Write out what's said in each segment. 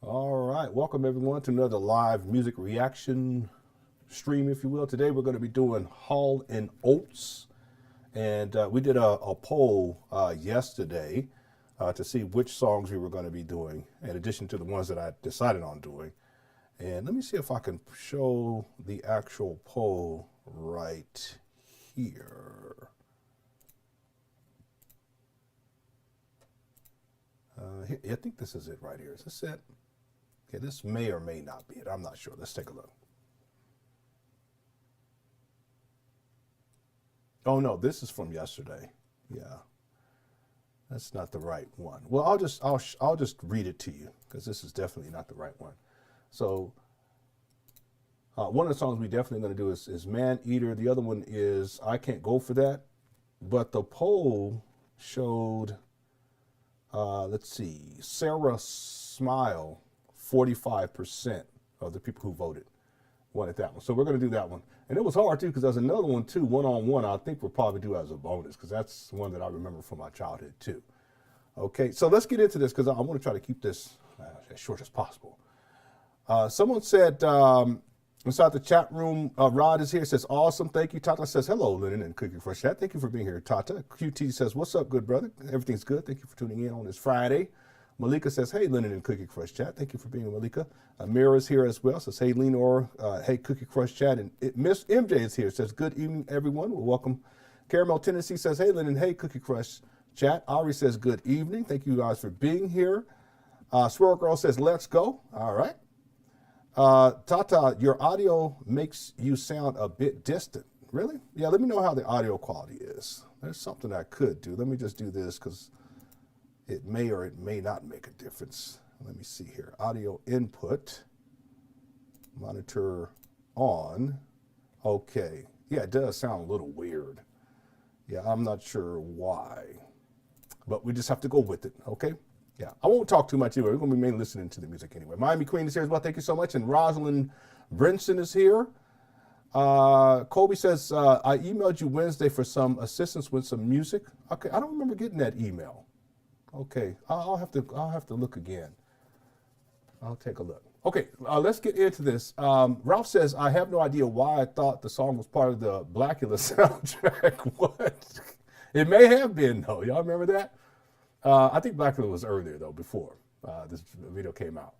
All right, welcome everyone to another live music reaction stream, if you will. Today we're going to be doing Hall and Oates, and we did a poll yesterday to see which songs we were going to be doing, in addition to the ones that I decided on doing. And let me see if I can show the actual poll right here. I think this is it right here. Is this it? Okay, this may or may not be it. I'm not sure. Let's take a look. Oh no, this is from yesterday. Yeah, that's not the right one. Well, I'll just read it to you because this is definitely not the right one. So one of the songs we definitely going to do is Maneater. The other one is I Can't Go For That. But the poll showed, let's see, Sara Smile. 45% of the people who voted wanted that one. So we're going to do that one. And it was hard too because there's another one too, one-on-one, I think we'll probably do as a bonus because that's one that I remember from my childhood too. Okay, so let's get into this because I want to try to keep this as short as possible. Someone said inside the chat room, Rod is here, says, awesome, thank you. Tata says, hello, Lenon and Cookie Crush Chat. Thank you for being here, Tata. QT says, what's up, good brother? Everything's good. Thank you for tuning in on this Friday. Malika says, hey, Lenon and Cookie Crush Chat. Thank you for being Malika. Amira is here as well. Says, hey, Lenore. Hey, Cookie Crush Chat. And Miss MJ is here. Says, good evening, everyone. Well, welcome. Caramel Tennessee says, hey, Lenon. Hey, Cookie Crush Chat. Ari says, good evening. Thank you guys for being here. Swirl Girl says, let's go. All right. Tata, your audio makes you sound a bit distant. Really? Yeah, let me know how the audio quality is. There's something I could do. Let me just do this because it may or it may not make a difference. Let me see here. Audio input, monitor on. Okay. Yeah, it does sound a little weird. Yeah, I'm not sure why, but we just have to go with it. Okay. Yeah, I won't talk too much anyway. We're going to be mainly listening to the music anyway. Miami Queen is here as well. Thank you so much. And Rosalind Brinson is here. Colby says, I emailed you Wednesday for some assistance with some music. Okay, I don't remember getting that email. Okay, I'll have to look again. I'll take a look. Okay, let's get into this. Ralph says, I have no idea why I thought the song was part of the Blackula soundtrack. What? It may have been, though. Y'all remember that? I think Blackula was earlier, though, before this video came out.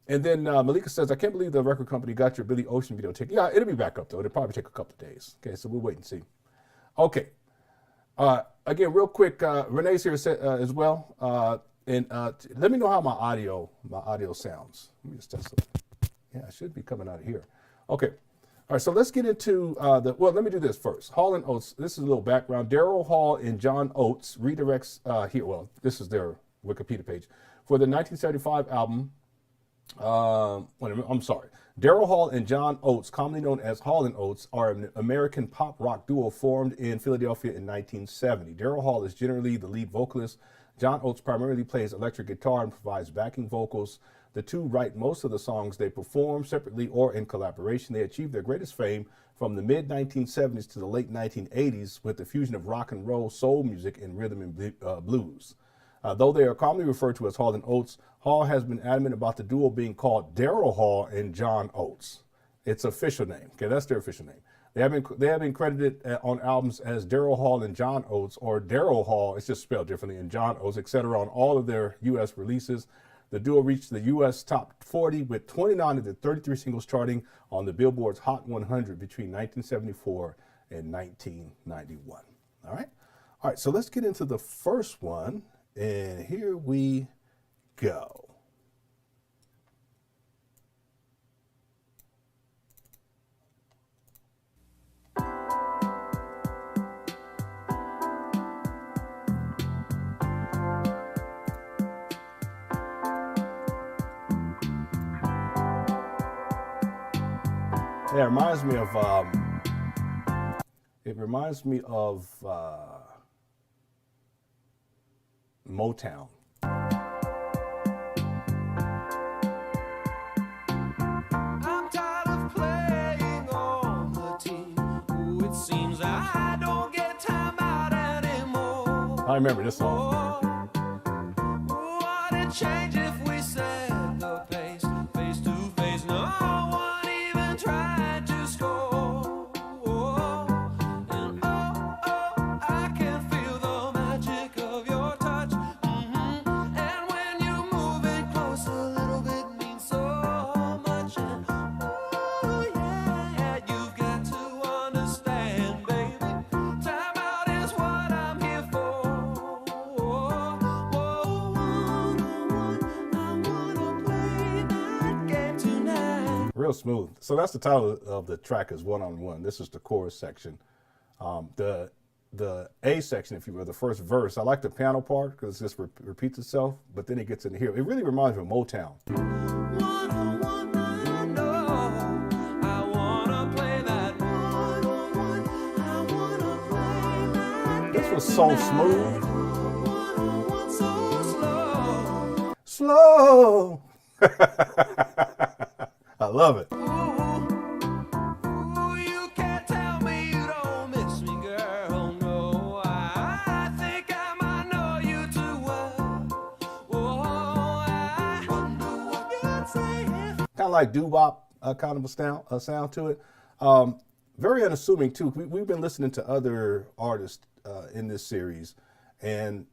And then Malika says, I can't believe the record company got your Billy Ocean video taken. Yeah, it'll be back up, though. It'll probably take a couple of days. Okay, so we'll wait and see. Okay. Again, real quick, Renee's here as well. Let me know how my audio sounds. Let me just test it. Yeah, it should be coming out of here. Okay. All right, so let's get into well, let me do this first. Hall and Oates, this is a little background. Daryl Hall and John Oates redirects here. Well, this is their Wikipedia page. For the 1975 album, I'm sorry. Daryl Hall and John Oates, commonly known as Hall and Oates, are an American pop rock duo formed in Philadelphia in 1970. Daryl Hall is generally the lead vocalist. John Oates primarily plays electric guitar and provides backing vocals. The two write most of the songs they perform separately or in collaboration. They achieved their greatest fame from the mid-1970s to the late 1980s with the fusion of rock and roll, soul music, and rhythm and blues. Though they are commonly referred to as Hall and Oates, Hall has been adamant about the duo being called Daryl Hall and John Oates. It's official name. Okay, that's their official name. They have been credited on albums as Daryl Hall and John Oates, or Daryl Hall, it's just spelled differently, and John Oates, etc. on all of their U.S. releases. The duo reached the U.S. top 40 with 29 of the 33 singles charting on the Billboard's Hot 100 between 1974 and 1991. All right? All right, so let's get into the first one. And here we go. Yeah, it reminds me of Motown. I'm tired of playing on the team. Ooh, it seems I don't get time out anymore. I remember this song. Would it change if we sang real smooth. So that's the title of the track, is One on One. This is the chorus section. The A section, if you will, the first verse. I like the piano part because it just repeats itself, but then it gets into here. It really reminds me of Motown. This was so smooth. Slow. I love it. Kind of like doo-wop kind of a sound to it. Very unassuming too. We've been listening to other artists in this series, and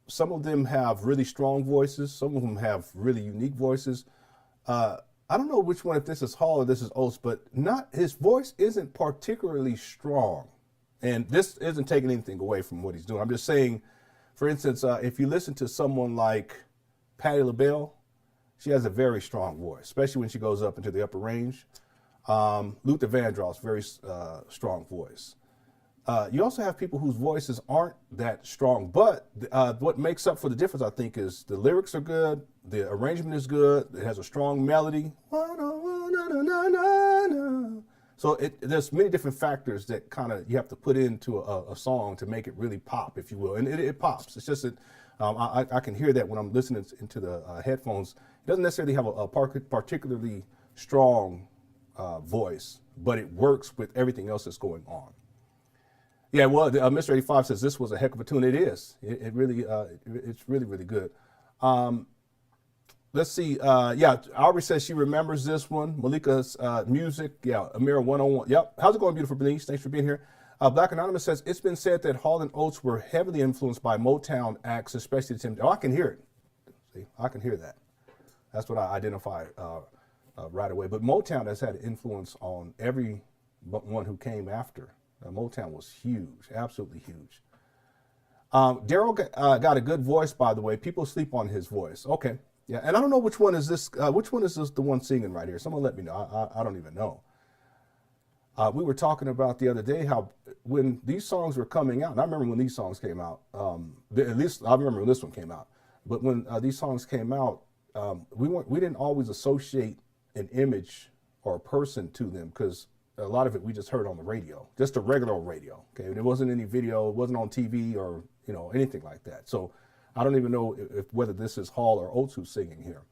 some of them have really strong voices. Some of them have really unique voices. I don't know which one, if this is Hall or this is Oates, but his voice isn't particularly strong. And this isn't taking anything away from what he's doing. I'm just saying, for instance, if you listen to someone like Patti LaBelle, she has a very strong voice, especially when she goes up into the upper range. Luther Vandross, very strong voice. You also have people whose voices aren't that strong, but what makes up for the difference, I think, is the lyrics are good, the arrangement is good, it has a strong melody. So there's many different factors that kind of you have to put into a song to make it really pop, if you will, and it pops. It's just that I can hear that when I'm listening into the headphones. It doesn't necessarily have a particularly strong voice, but it works with everything else that's going on. Yeah, well, Mr. 85 says this was a heck of a tune. It is. It really, it's really, really good. Let's see. Yeah, Aubrey says she remembers this one. Malika's music. Yeah, Amira 101. Yep. How's it going, beautiful Bernice? Thanks for being here. Black Anonymous says it's been said that Hall and Oates were heavily influenced by Motown acts, especially Tim. Oh, I can hear it. See, I can hear that. That's what I identify right away. But Motown has had influence on everyone who came after. Motown was huge, absolutely huge. Daryl got a good voice, by the way. People sleep on his voice. Okay, yeah, and I don't know which one is this. Which one is this? The one singing right here? Someone let me know. I don't even know. We were talking about the other day how when these songs were coming out, and I remember when these songs came out. At least I remember when this one came out. But when these songs came out, we didn't always associate an image or a person to them because a lot of it we just heard on the radio, just a regular radio. Okay, there wasn't any video, it wasn't on TV or anything like that. So I don't even know whether this is Hall or Oates who's singing here.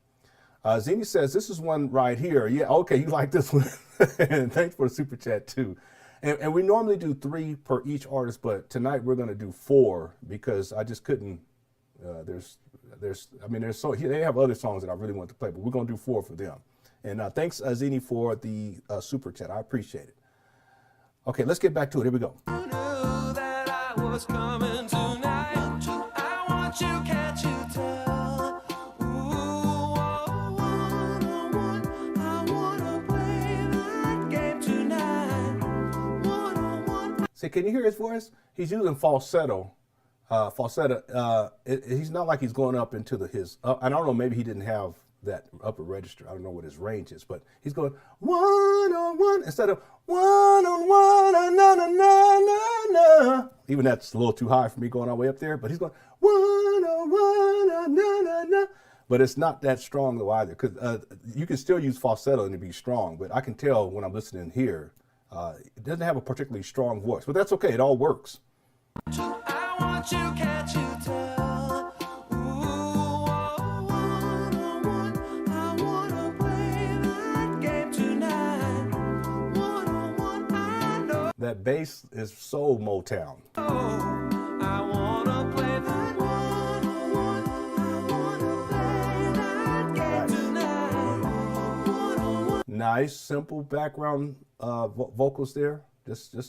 Zini says this is one right here. Yeah, okay, you like this one. And thanks for the super chat too. And we normally do 3 per each artist, but tonight we're going to do 4 because I just couldn't. They have other songs that I really want to play, but we're going to do 4 for them. And thanks, Zini, for the super chat. I appreciate it. Okay, let's get back to it. Here we go. You knew that I was coming tonight. I want you, can't you tell? Ooh, one-on-one, I wanna play that game tonight. One-on-one. See, can you hear his voice? He's using falsetto. He's not like he's going up into his. I don't know. Maybe he didn't have that upper register. I don't know what his range is, but he's going one-on-one instead of one-on-one, na-na-na-na-na. Even that's a little too high for me going all the way up there, but he's going one-on-one, na-na-na. But it's not that strong though either, because you can still use falsetto and it'd be strong, but I can tell when I'm listening here, it doesn't have a particularly strong voice, but that's okay. It all works. I want you, can't you tell? That bass is so Motown. I wanna play that one-on-one. I wanna play that game tonight. One-on-one. Nice, simple background vocals there. Just. So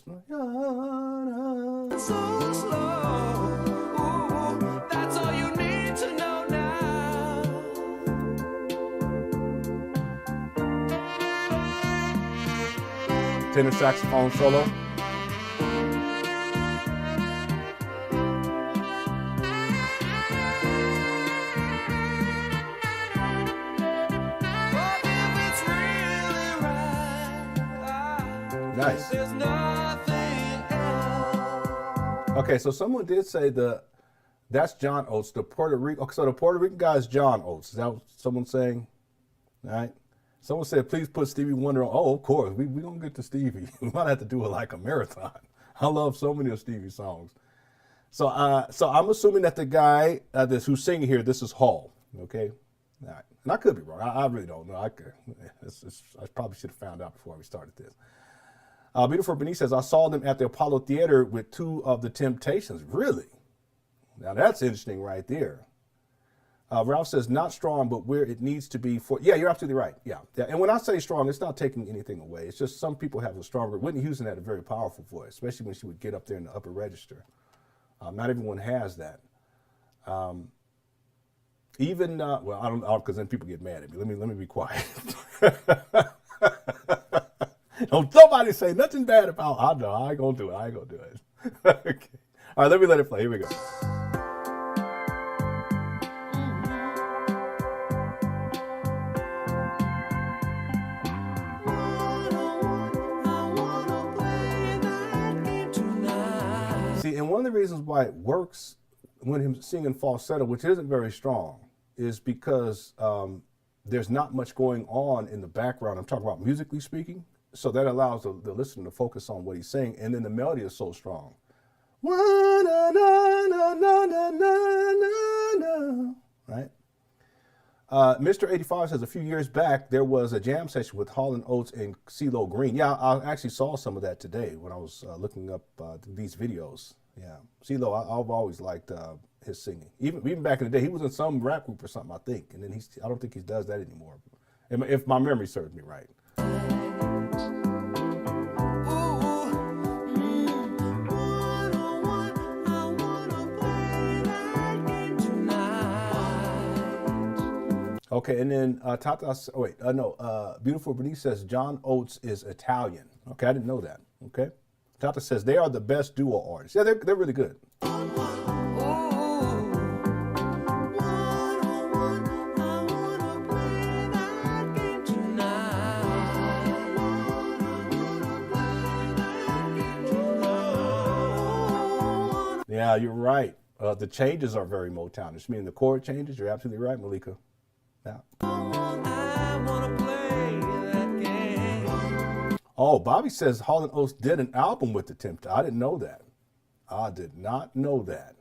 slow. Ooh, that's all you need to know now. Tenor saxophone solo. But if it's real, Nice. There's nothing else. Okay, so someone did say that's John Oates. The Puerto Rican, so the Puerto Rican guy is John Oates. Is that what someone's saying? All right. Someone said, please put Stevie Wonder on. Oh, of course. We don't get to Stevie. We might have to do it like a marathon. I love so many of Stevie's songs. So I'm assuming that the guy who's singing here, this is Hall. Okay. All right. And I could be wrong. I really don't know. I probably should have found out before we started this. Beautiful Bernice says, I saw them at the Apollo Theater with 2 of the Temptations. Really? Now that's interesting right there. Ralph says, not strong, but where it needs to be for. Yeah, you're absolutely right. Yeah. And when I say strong, it's not taking anything away. It's just some people have a stronger. Whitney Houston had a very powerful voice, especially when she would get up there in the upper register. Not everyone has that. Even well, I don't, because then people get mad at me. Let me be quiet. Don't somebody say nothing bad about. I know I ain't gonna do it. I ain't gonna do it. Okay. All right, let me let it play. Here we go. See, and one of the reasons why it works when him singing falsetto, which isn't very strong, is because there's not much going on in the background. I'm talking about musically speaking. So that allows the listener to focus on what he's saying. And then the melody is so strong. Right? Mr. 85 says, a few years back, there was a jam session with Hall Oates and CeeLo Green. Yeah, I actually saw some of that today when I was looking up these videos. Yeah, CeeLo, I've always liked his singing. Even back in the day, he was in some rap group or something, I think. And then I don't think he does that anymore, if my memory serves me right. Okay, and then Beautiful Bernice says John Oates is Italian. Okay, I didn't know that. Okay, Tata says they are the best duo artists. Yeah, they're really good. Yeah, you're right. The changes are very Motownish. Meaning the chord changes. You're absolutely right, Malika. Yeah. Oh, Bobby says Hall & Oates did an album with the Temptations. I didn't know that. I did not know that.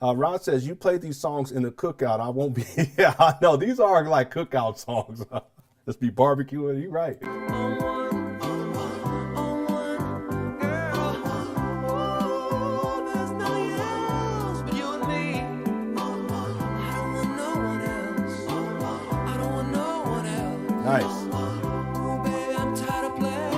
Rod says, you play these songs in the cookout. I won't be. Yeah, I know. These are like cookout songs. Let's be barbecuing. You're right. Nice. Oh, baby, I'm tired of playing.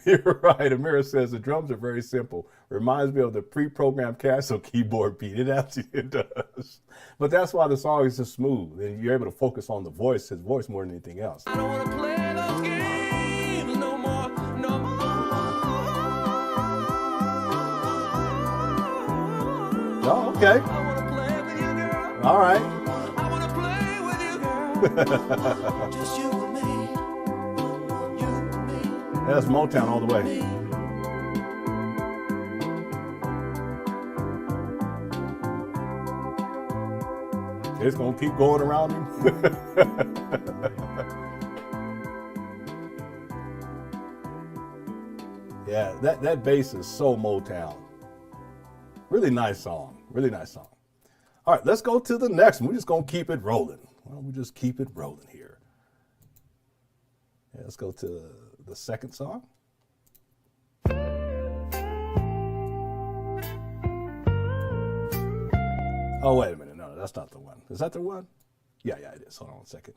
You're right. Amira says the drums are very simple. Reminds me of the pre-programmed Casio keyboard beat. It absolutely does. But that's why the song is so smooth. And you're able to focus on his voice more than anything else. I don't want to play those games no more, no more. Oh, okay. I want to play with you, girl. All right. Just you and me, you and me. That's Motown all the way. It's gonna keep going around him. Yeah, that bass is so Motown. Really nice song. Really nice song. All right, let's go to the next one. We're just gonna keep it rolling. Why don't we just keep it rolling here? Yeah, let's go to the second song. Oh, wait a minute. No, that's not the one. Is that the one? Yeah, it is. Hold on a second.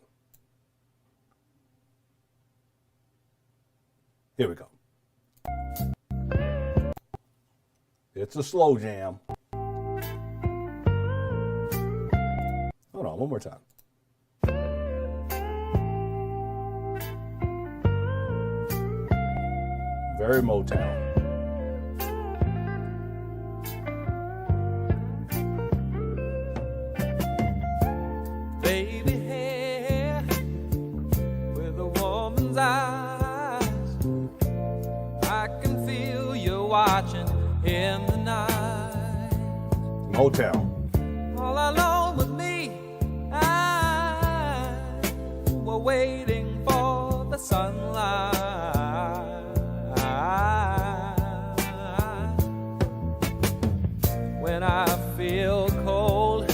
Here we go. It's a slow jam. Hold on, one more time. Very Motown. Baby hair, Motown. All alone with me, I were waiting for the sunlight. When I feel cold,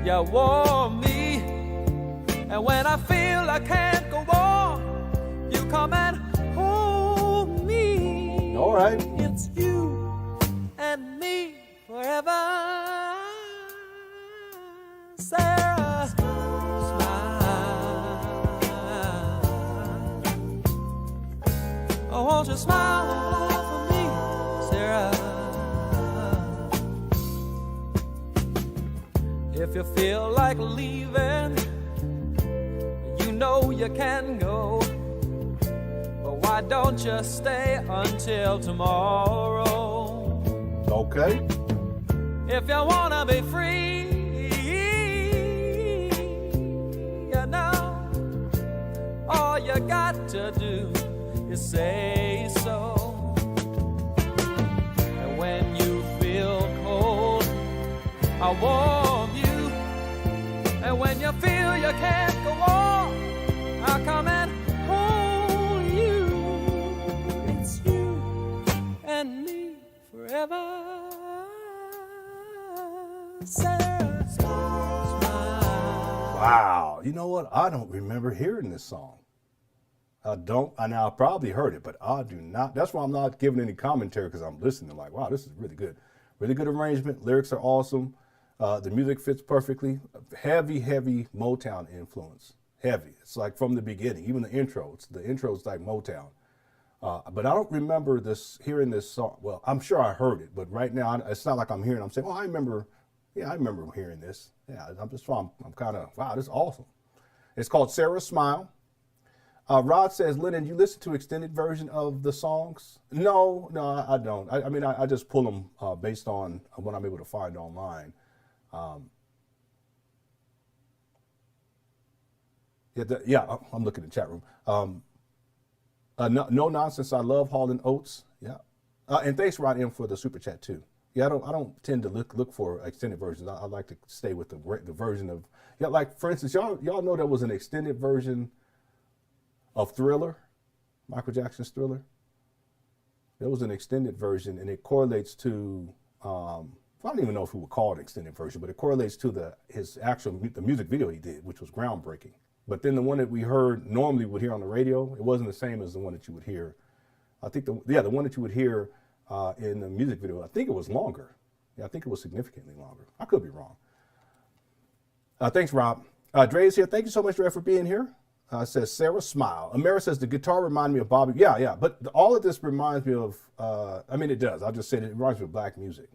you warm me, and when I feel I can't go on, you come and hold me. All right. It's you and me forever. Sara Smile. Oh, won't you smile for me, Sara? If you feel like leaving, you know you can go. But why don't you stay until tomorrow? Okay. If you wanna be free, you know, all you got to do is say so. And when you feel cold, I warm you. And when you feel you can't go on, I'll come and hold you. It's you and me forever. Sara Smile. Wow. You know what? I don't remember hearing this song. I don't. I now probably heard it, but I do not. That's why I'm not giving any commentary, because I'm listening. Like, wow, this is really good. Really good arrangement. Lyrics are awesome. The music fits perfectly. Heavy, heavy Motown influence. Heavy. It's like from the beginning. Even the intro. The intro is like Motown. But I don't remember hearing this song. Well, I'm sure I heard it, but right now it's not like I'm hearing. I'm saying, oh, I remember hearing this. Yeah, I'm kind of, wow, this is awesome. It's called Sara Smile. Rod says, Lenon, you listen to extended version of the songs? No, I don't. I mean, I just pull them based on what I'm able to find online. I'm looking at the chat room. No nonsense. I love Hall Oates. Yeah, and thanks, Rod M, for the super chat too. Yeah, I don't tend to look for extended versions. I like to stay with the version of, yeah. Like for instance, y'all know there was an extended version of Thriller, Michael Jackson's Thriller. There was an extended version, and it correlates to. I don't even know if we would call it an extended version, but it correlates to the music video he did, which was groundbreaking. But then the one that we normally would hear on the radio, it wasn't the same as the one that you would hear. I think the one that you would hear in the music video, I think it was longer. Yeah, I think it was significantly longer. I could be wrong. Thanks, Rob. Dre is here. Thank you so much, Dre, for being here. Says Sara Smile. Amira says the guitar reminded me of Bobby. Yeah. But all of this reminds me of. I mean, it does. I'll just say it reminds me of black music.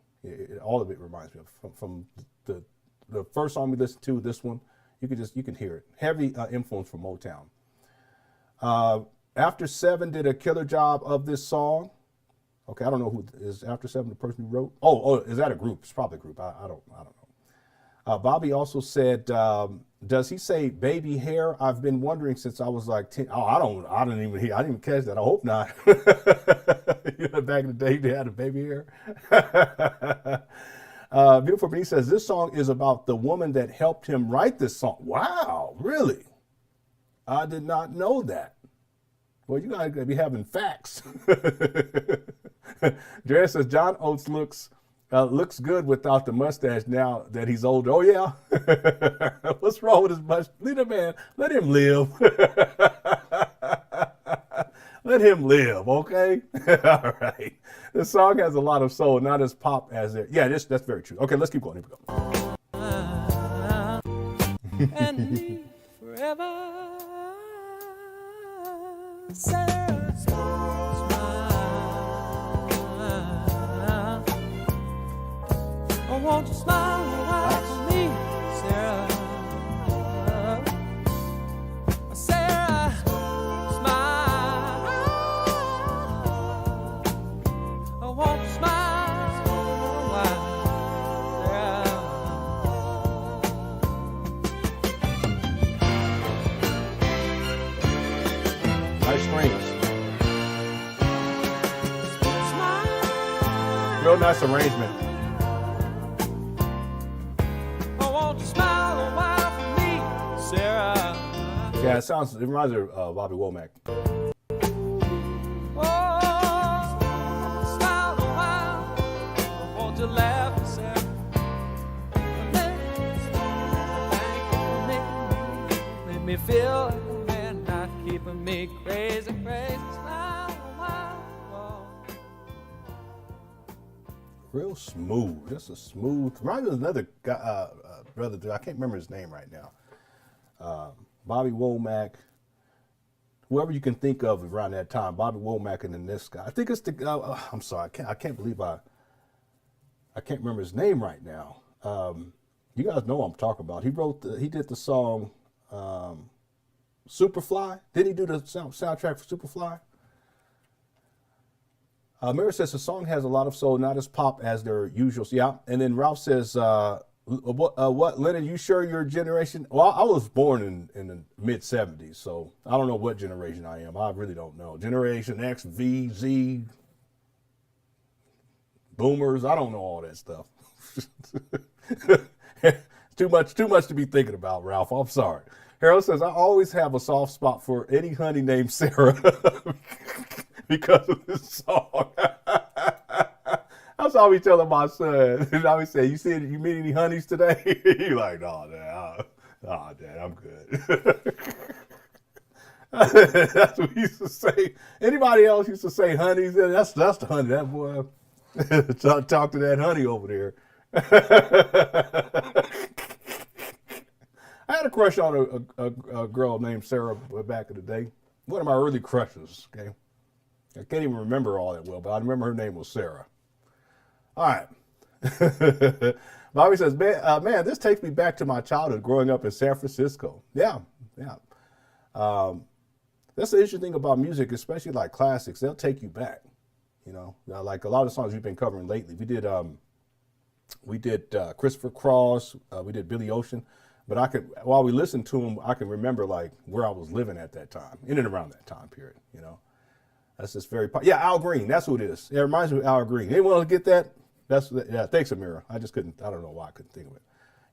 All of it reminds me of from the first song we listened to. This one, you can hear it. Heavy influence from Motown. After 7 did a killer job of this song. Okay, I don't know who is After 7 the person who wrote. Oh, is that a group? It's probably a group. I don't know. Bobby also said, does he say baby hair? I've been wondering since I was like 10. Oh, I didn't even catch that. I hope not. Back in the day, they had a baby hair. Beautiful Bernice says, this song is about the woman that helped him write this song. Wow, really? I did not know that. Well, you gotta be having facts. Dre says, John Oates looks good without the mustache now that he's older. Oh, yeah. What's wrong with his mustache? Leave the man. Let him live. Let him live, okay? All right. This song has a lot of soul, not as pop as it. Yeah, that's very true. Okay, let's keep going. Here we go. And me forever. Sara Smile. Oh, won't you smile for me, Sara? Sara Smile. Oh, won't you smile for a while, Nice strings. Real nice arrangement. Yeah, it reminds me of Bobby Womack. Oh, smile a while, won't you laugh and say, make me feel like a man, not keeping me crazy, crazy. Smile a while. Real smooth, just a smooth. Reminds me of another guy, brother. I can't remember his name right now. Bobby Womack. Whoever you can think of around that time, Bobby Womack, and then this guy. I think it's the. I'm sorry, I can't believe I can't remember his name right now. You guys know what I'm talking about. He did the song Superfly. Did he do the soundtrack for Superfly? Mira says the song has a lot of soul, not as pop as their usual. Yeah, and then Ralph says, what, Lennon, you sure your generation? Well, I was born in the mid-'70s, so I don't know what generation I am. I really don't know. Generation X, V, Z, boomers, I don't know all that stuff. Too much to be thinking about, Ralph. I'm sorry. Harold says, I always have a soft spot for any honey named Sarah because of this song. That's all we telling my son. And I always say, you meet any honeys today? He's like, no, Dad, I'm good. That's what he used to say. Anybody else used to say honeys? That's the honey. That boy, talk to that honey over there. I had a crush on a girl named Sarah back in the day. One of my early crushes, okay? I can't even remember all that well, but I remember her name was Sarah. All right. Bobby says, man, this takes me back to my childhood growing up in San Francisco. Yeah. That's the interesting thing about music, especially like classics. They'll take you back, you know. Like a lot of songs we've been covering lately. We did Christopher Cross. We did Billy Ocean. But while we listened to them, I can remember like where I was living at that time, in and around that time period, you know. That's just very, yeah, Al Green, that's who it is. It reminds me of Al Green. Anyone else get that? Yeah, thanks, Amira. I don't know why I couldn't think of it.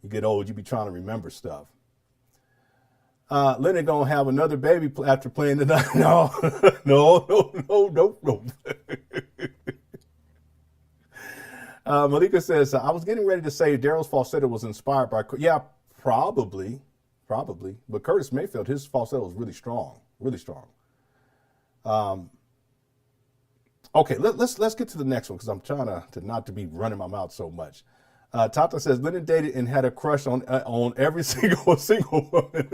You get old, you be trying to remember stuff. Lennon gonna have another baby after playing tonight. No. Malika says, I was getting ready to say Daryl's falsetto was inspired by, yeah, probably. But Curtis Mayfield, his falsetto was really strong. Okay, let's get to the next one because I'm trying to not to be running my mouth so much. Tata says Lennon dated and had a crush on every single woman.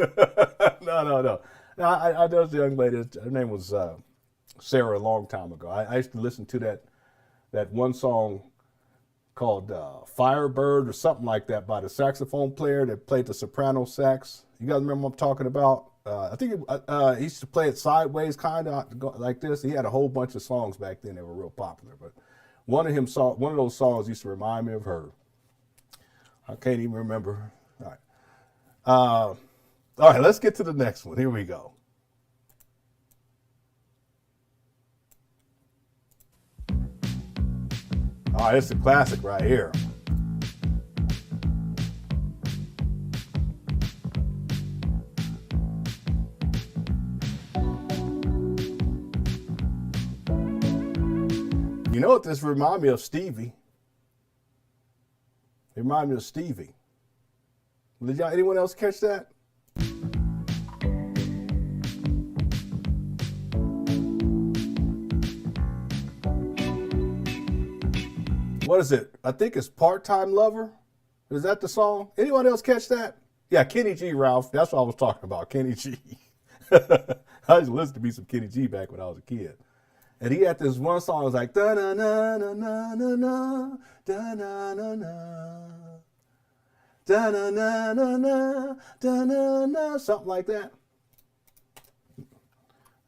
No. I know the young lady. Her name was Sarah a long time ago. I used to listen to that one song called Firebird or something like that by the saxophone player that played the soprano sax. You guys remember what I'm talking about? I think he used to play it sideways, kind of like this. He had a whole bunch of songs back then that were real popular, but one of those songs used to remind me of her. I can't even remember. All right, let's get to the next one. Here we go. All right, it's a classic right here. You know what this reminds me of? Stevie. It reminds me of Stevie. Did anyone else catch that? What is it? I think it's Part-Time Lover. Is that the song? Anyone else catch that? Yeah, Kenny G, Ralph. That's what I was talking about, Kenny G. I used to listen to me some Kenny G back when I was a kid. And he had this one song, it was like, da-na-na-na-na-na, da-na-na-na, da-na-na-na-na, da-na-na, something like that.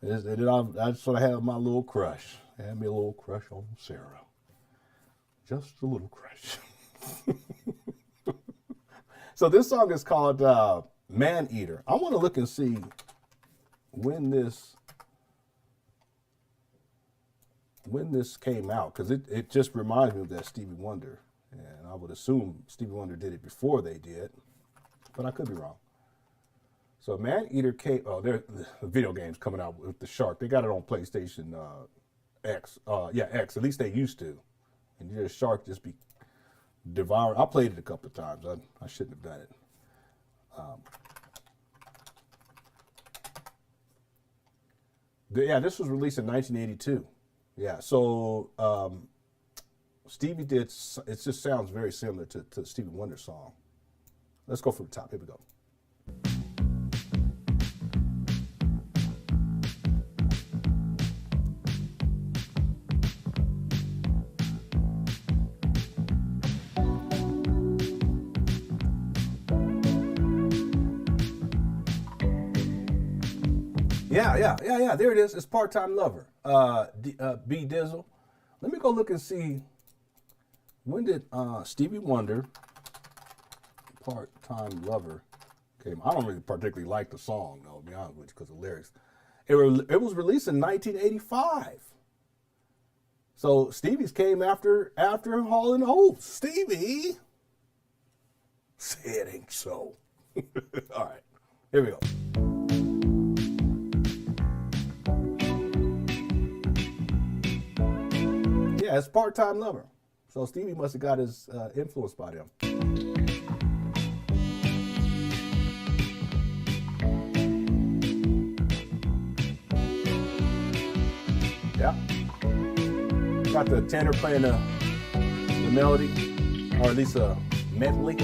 And I sort of had my little crush. I had me a little crush on Sarah. Just a little crush. So this song is called Maneater. I want to look and see when this came out, because it just reminds me of that Stevie Wonder. And I would assume Stevie Wonder did it before they did, but I could be wrong. So Maneater came. Oh, there's the video games coming out with the shark. They got it on PlayStation X. Yeah, X. At least they used to. And the shark just be devouring. I played it a couple of times. I shouldn't have done it. Yeah, this was released in 1982. Yeah, so Stevie did. It just sounds very similar to Stevie Wonder's song. Let's go from the top. Here we go. Yeah. There it is. It's Part-Time Lover. B Dizzle. Let me go look and see. When did Stevie Wonder, Part-Time Lover, came? I don't really particularly like the song, though, to be honest with you, because of the lyrics. It was released in 1985. So Stevie's came after Hall and Oates. Stevie, say it ain't so. All right, here we go. Yeah, it's Part-Time Lover. So Stevie must have got his influence by them. Yeah. Got the tenor playing the melody, or at least a medley.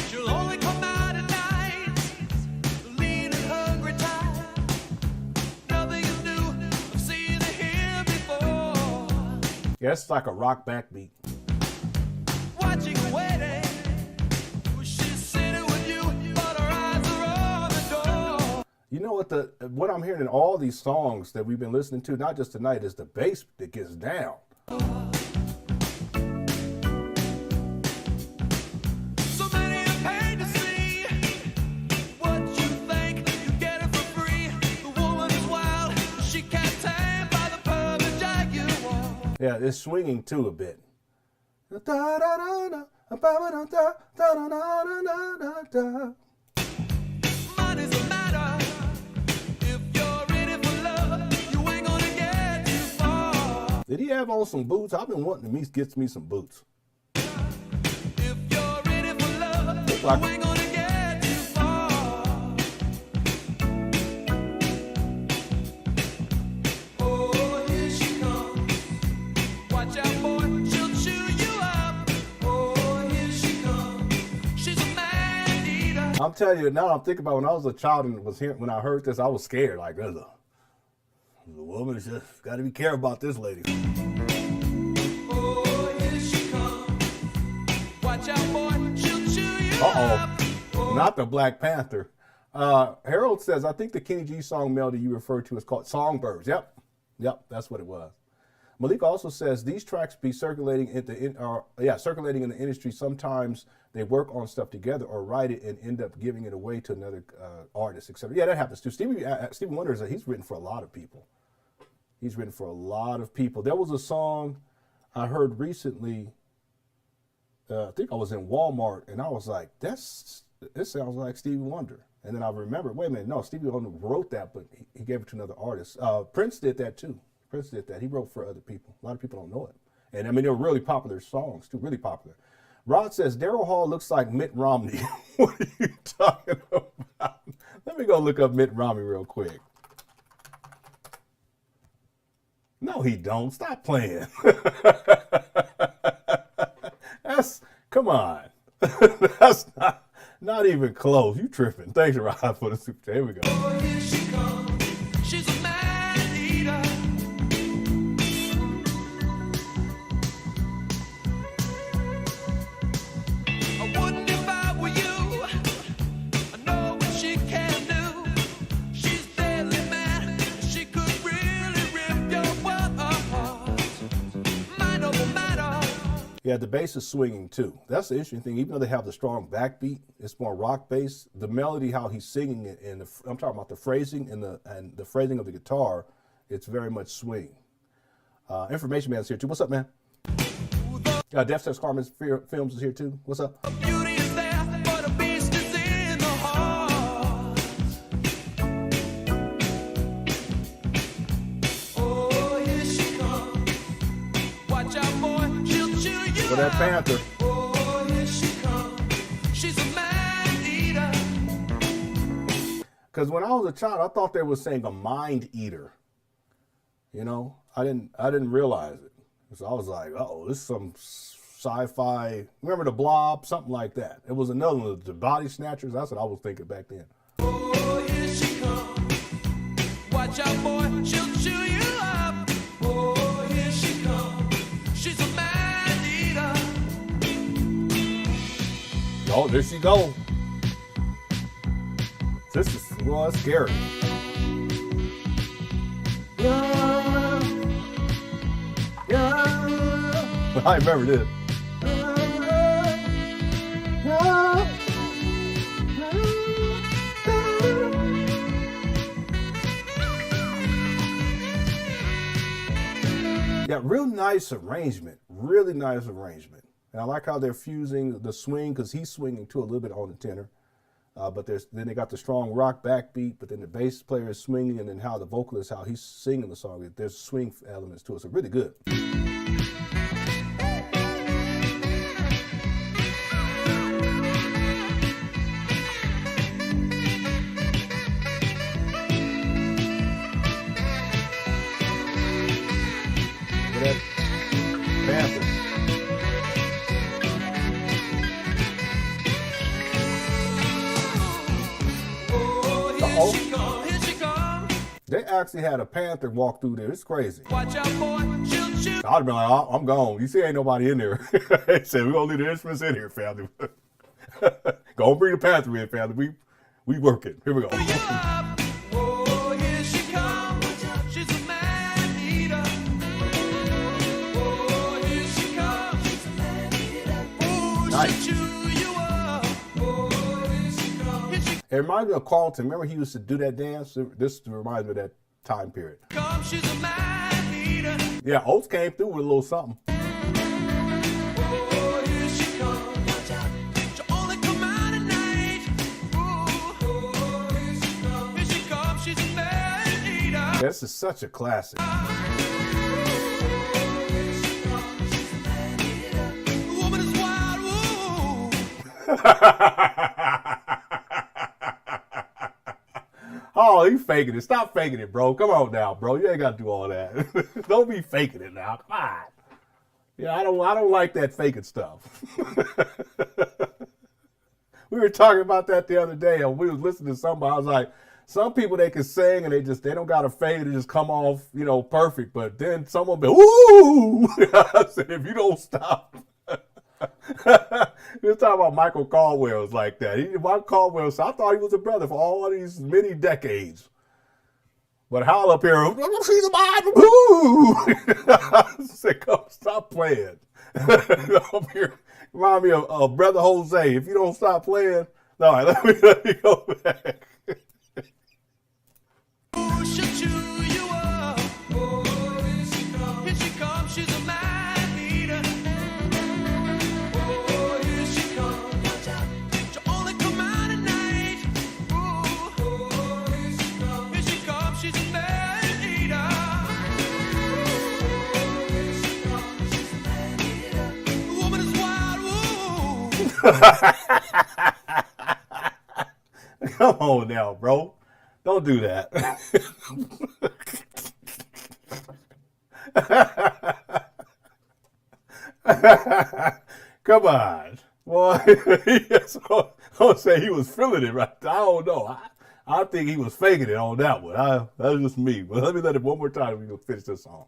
She'll only come out at night, lean and hungry time. Nothing is new, I've seen it here before. Yeah, it's like a rock backbeat. Watching and waiting, she's sitting with you, but her eyes are on the door. You know what I'm hearing in all these songs that we've been listening to, not just tonight, is the bass that gets down. So many are paid to see what you think, you get it for free. The woman is wild, she can't tame by the perfect jaguar. Yeah, it's swinging too a bit. Money's a matter. If you're in it for love, you ain't gonna get too far. Did he have on some boots? I've been wanting to get me some boots. If you're in it for love, Look like- you ain't gonna get too far. Oh, here she comes. Watch out, boy, she'll chew you up. Oh, here she comes. She's a man-eater. I'm telling you, now I'm thinking about when I was a child and when I heard this, I was scared. Like, there's a woman, just got to be careful about this lady. Oh, here she comes. Watch out, boy, she'll chew you up. Uh-oh, not the Black Panther. Harold says, I think the Kenny G song melody you referred to is called Songbirds. Yep, that's what it was. Malik also says these tracks be circulating in the industry. Sometimes they work on stuff together or write it and end up giving it away to another artist, etc. Yeah, that happens too. Stevie Wonder he's written for a lot of people. He's written for a lot of people. There was a song I heard recently. I think I was in Walmart and I was like, this sounds like Stevie Wonder. And then I remembered, wait a minute, no, Stevie Wonder wrote that, but he gave it to another artist. Prince did that too. Prince did that. He wrote for other people. A lot of people don't know it. And I mean, they're really popular songs too, really popular. Rod says, Daryl Hall looks like Mitt Romney. What are you talking about? Let me go look up Mitt Romney real quick. No, he don't. Stop playing. Come on. That's not even close. You tripping. Thanks, Rod, for the super chat. Here we go. Oh, here she comes. She's a man-eater. I wouldn't if I were you. I know what she can do. She's deadly mad. She could really rip your world apart. Mind over matter. Yeah, the bass is swinging too. That's the interesting thing. Even though they have the strong backbeat, it's more rock bass. The melody, how he's singing it, and I'm talking about the phrasing and the phrasing of the guitar, it's very much swing. Information Man's here too. What's up, man? Death Sex Carmen's Films is here too. What's up? Beauty is there, but a beast is in the heart. for that Panther. Oh, here she comes. She's a man-eater. Because when I was a child, I thought they were saying a mind eater. You know, I didn't realize it. So I was like, oh, this is some sci-fi. Remember The Blob? Something like that. It was another one, the Body Snatchers. That's what I was thinking back then. Oh, here she comes. Watch out, boy, she'll chew you up. Oh, here she comes. She's a man-eater. Oh, there she go. This is, well, that's scary. Yeah. Yeah. I remember this. Yeah, real nice arrangement. Really nice arrangement. And I like how they're fusing the swing, because he's swinging too a little bit on the tenor. But then they got the strong rock backbeat, but then the bass player is swinging, and then how the vocalist, how he's singing the song. There's swing elements to it. So really good. Panther. Oh, here she comes. They actually had a Panther walk through there. It's crazy. Watch out, boy, she'll chew. I'd have been like, oh, I'm gone. You see, ain't nobody in there. They said, we're going to leave the instruments in here, family. Go and bring the Panther in, family. We working. Here we go. Oh, here she comes. She's a man-eater. Oh, here she comes. She's a man-eater. Oh, Nice. she'll chew you up. Oh, here she comes. Here she It reminds me of Carlton. Remember he used to do that dance? This reminds me of that time period. comes. She's a man-eater. Yeah, Oates came through with a little something. Oh, here she comes. Watch out. She'll only come out at night. Oh, here she comes. Here she comes. She's a man-eater. This is such a classic. The woman is wild. Oh, you faking it. Stop faking it, bro. Come on now, bro. You ain't got to do all that. Don't be faking it now. Come on. Yeah, I don't like that faking stuff. We were talking about that the other day, and we was listening to somebody. I was like, some people, they can sing and they don't got to fade. They just come off, perfect. But then someone be, ooh. I said, if you don't stop. We were talking about Michael Caldwell's like that. Michael Caldwell, so I thought he was a brother for all these many decades. But Hal up here, she's a Bible. I said, come stop playing. Up here, remind me of Brother Jose. If you don't stop playing, all right, let me go back. Ooh, she'll chew you up. Oh, here she comes. Here she comes. She's a man-eater. Oh, here she comes. Watch out. She'll only come out at night. Oh, here she comes. Here she comes. She's a man-eater. Oh, here she comes. She's a man-eater. The woman is wild. Come on now, bro. Don't do that. Come on. Well, I'll say he was feeling it right. I don't know. I think he was faking it on that one. That's just me. But let me let it one more time. We can finish this song.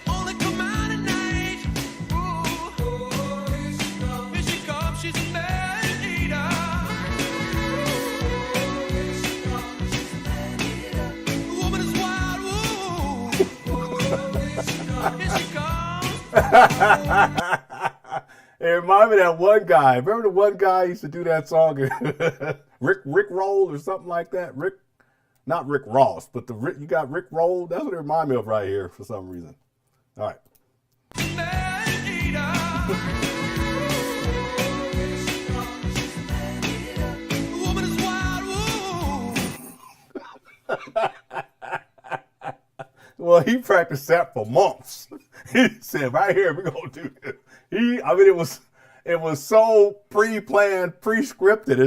Only come out at night. Ooh, here she comes. Here she comes. She's a man-eater. Here she comes. She's a man-eater. The woman is wild. Here she comes. Here she comes. It reminded me of that one guy. Remember the one guy used to do that song, Rick Roll or something like that? Not Rick Ross, but you got Rick Roll. That's what it reminded me of right here for some reason. All right. Man-eater. Here she comes. She's a man-eater. The woman is wild. Well, he practiced that for months. He said, right here, we're going to do this. I mean, it was so pre-planned, pre-scripted.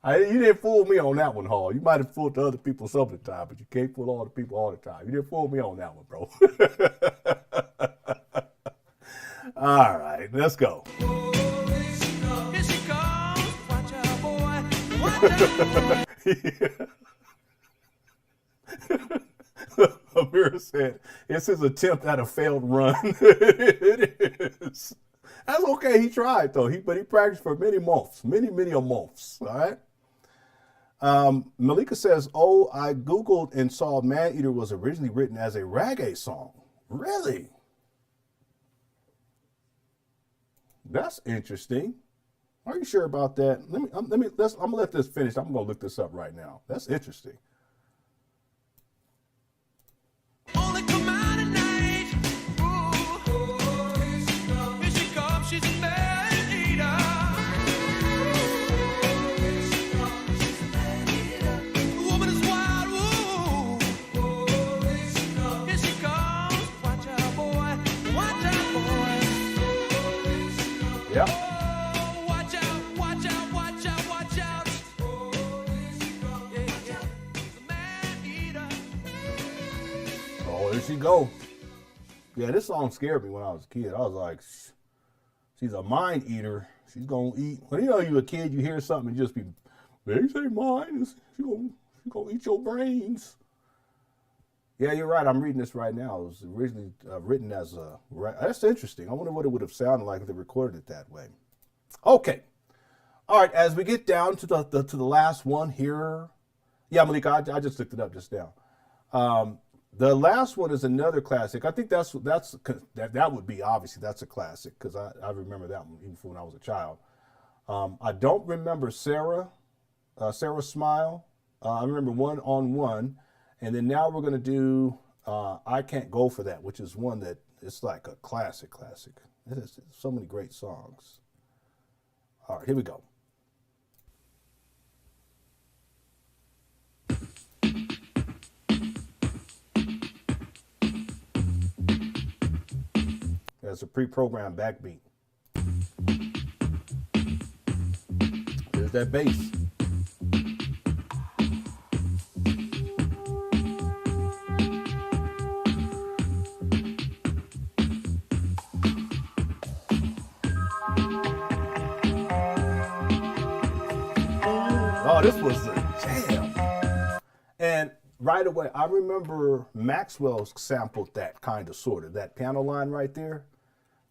You didn't fool me on that one, Hall. You might have fooled the other people some of the time, but you can't fool all the people all the time. You didn't fool me on that one, bro. All right, let's go. Here she comes. Watch out, boy. Watch out, boy. Amir said, it's his attempt at a failed run. It is. That's okay. He tried, though. But he practiced for many months, many months. All right. Malika says, oh, I Googled and saw Maneater was originally written as a reggae song. Really? That's interesting. Are you sure about that? I'm gonna let this finish. I'm gonna look this up right now. That's interesting. Only come out at night. Ooh, here she comes. She's a man-eater. The woman is wild. Ooh, here she comes. Watch out, boy. Watch out, boy. Yep. Oh, watch out, watch out, watch out, watch out. Yeah. The man-eater. Oh, there she go. Yeah, this song scared me when I was a kid. I was like, she's a mind eater. She's gonna eat. When you a kid, you hear something and just be, they say mine. She's gonna eat your brains. Yeah, you're right. I'm reading this right now. It was originally written as a. That's interesting. I wonder what it would have sounded like if they recorded it that way. Okay. All right. As we get down to the last one here. Yeah, Malika, I just looked it up just now. The last one is another classic. I think that would be obviously that's a classic because I remember that one even from when I was a child. I don't remember Sara Smile. I remember One on One. And then now we're going to do I Can't Go For That, which is one that it's like a classic. It has so many great songs. All right, here we go. That's a pre-programmed backbeat. There's that bass. Oh, this was a jam. And right away, I remember Maxwell sampled that kind of sort of, that piano line right there.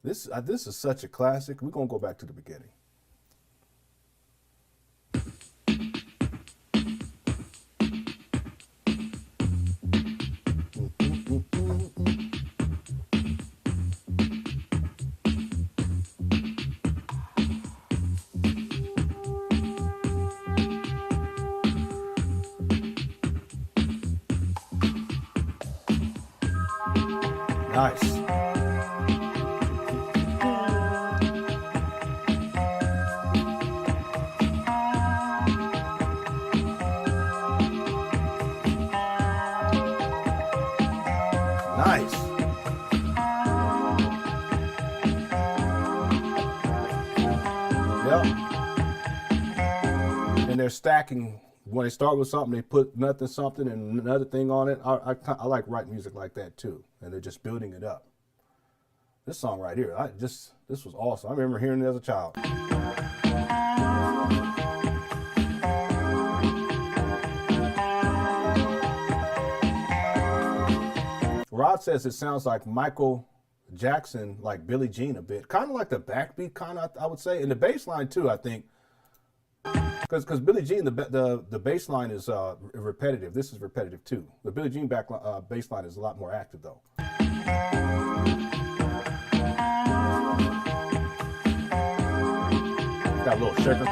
This is such a classic. We're going to go back to the beginning. Nice. Nice. Yep. And they're stacking. When they start with something, they put something and another thing on it. I like writing music like that too. And they're just building it up. This song right here, this was awesome. I remember hearing it as a child. Rod says it sounds like Michael Jackson, like Billie Jean a bit. Kind of like the backbeat, I would say. And the bass line too, I think. Because Billie Jean, the bass line is repetitive. This is repetitive too. The Billie Jean bass line is a lot more active though. Got a little shaker.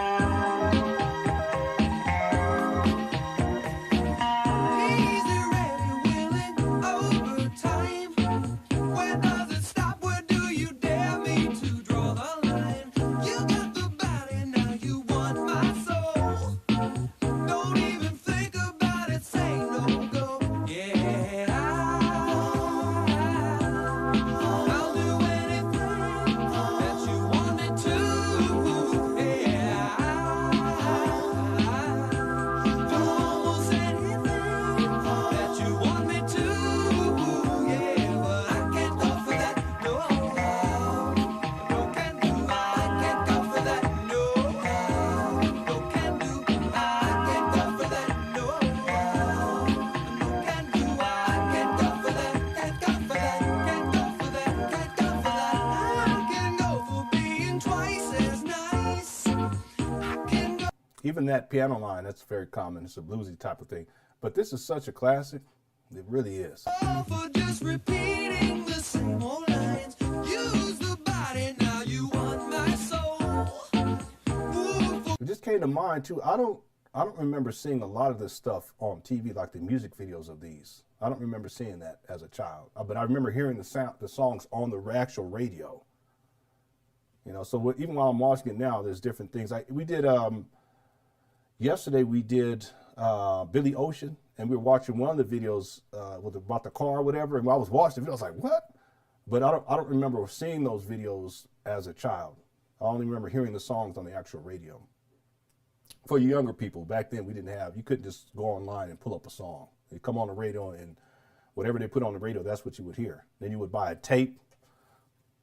Even that piano line, that's very common. It's a bluesy type of thing. But this is such a classic. It really is. For just repeating the same old lines. Use the body, now you want my soul. It just came to mind too. I don't remember seeing a lot of this stuff on TV, like the music videos of these. I don't remember seeing that as a child, but I remember hearing the songs on the actual radio. You know, so even while I'm watching it now, there's different things. We did yesterday. We did Billy Ocean, and we were watching one of the videos about the car or whatever. And while I was watching the video, I was like, "What?" But I don't remember seeing those videos as a child. I only remember hearing the songs on the actual radio. For you younger people, back then you couldn't just go online and pull up a song. You come on the radio and whatever they put on the radio, that's what you would hear. Then you would buy a tape,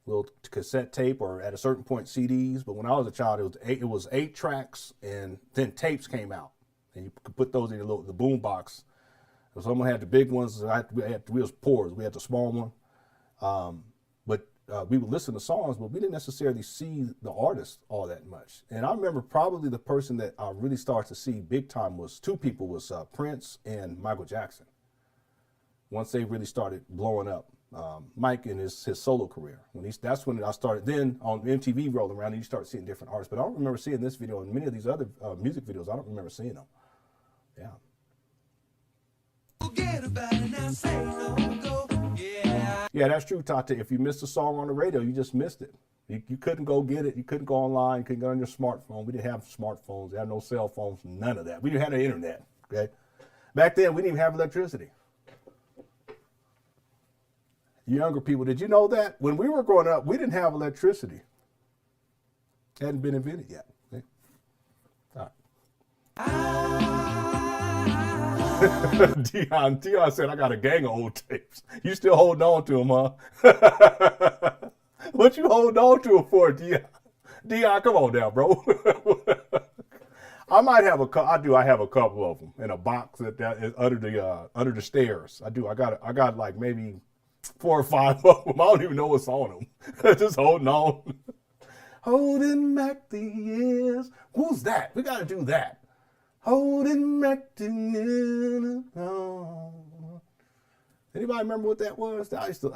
little cassette tape, or at a certain point CDs. But when I was a child, it was 8 tracks, and then tapes came out, and you could put those in the boom box. So someone had the big ones. We was poor. We had the small one. But we would listen to songs, but we didn't necessarily see the artist all that much. And I remember probably the person that I really started to see big time was two people, was Prince and Michael Jackson. Once they really started blowing up, Mike in his solo career. That's when I started. Then on MTV rolling around, and you start seeing different artists. But I don't remember seeing this video and many of these other music videos. I don't remember seeing them. Yeah. Forget about it now, say no, go. Yeah. Yeah, that's true, Tata. If you missed a song on the radio, you just missed it. You couldn't go get it. You couldn't go online. You couldn't go on your smartphone. We didn't have smartphones. We had no cell phones, none of that. We didn't have the internet, okay? Back then, we didn't even have electricity. Younger people, did you know that? When we were growing up, we didn't have electricity. It hadn't been invented yet. Okay? All right. Dion said, I got a gang of old tapes. You still holding on to them, huh? What you holding on to them for, Dion? Dion, come on now, bro. I might have I have a couple of them in a box that is under the stairs. I do. I got like maybe 4 or 5 of them. I don't even know what's on them. Just holding on. Holding back the years. Who's that? We got to do that. Holding back the years. Anybody remember what that was? I used to.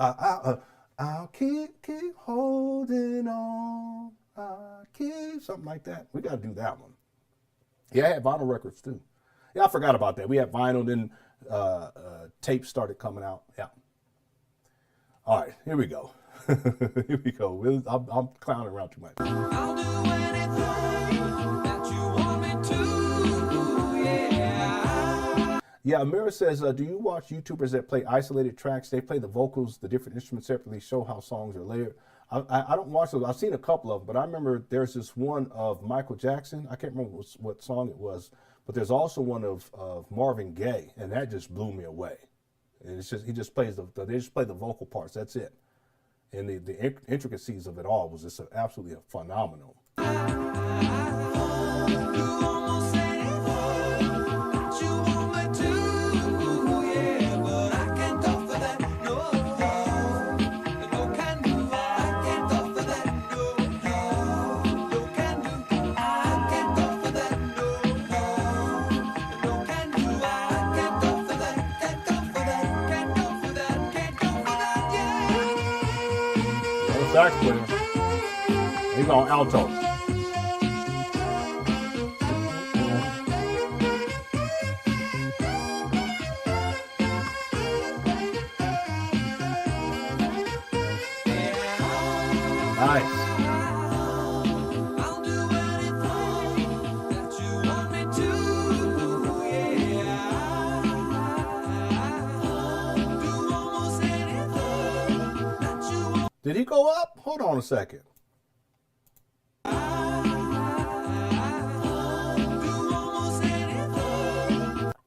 I'll keep holding on. I'll keep something like that. We got to do that one. Yeah, I had vinyl records too. Yeah, I forgot about that. We had vinyl, then tapes started coming out. Yeah. All right, here we go. Here we go. I'm clowning around too much. I'll do anything that you want me to, yeah. Yeah, Amira says, do you watch YouTubers that play isolated tracks? They play the vocals, the different instruments separately, show how songs are layered. I don't watch those. I've seen a couple of them, but I remember there's this one of Michael Jackson. I can't remember what song it was, but there's also one of Marvin Gaye, and that just blew me away. And it's just, they just play the vocal parts. That's it. And the intricacies of it all was just absolutely phenomenal. Sax player. He's on alto. Nice. I'll do anything that you want me to, yeah. Do almost anything that you want. Did he go up? Hold on a second.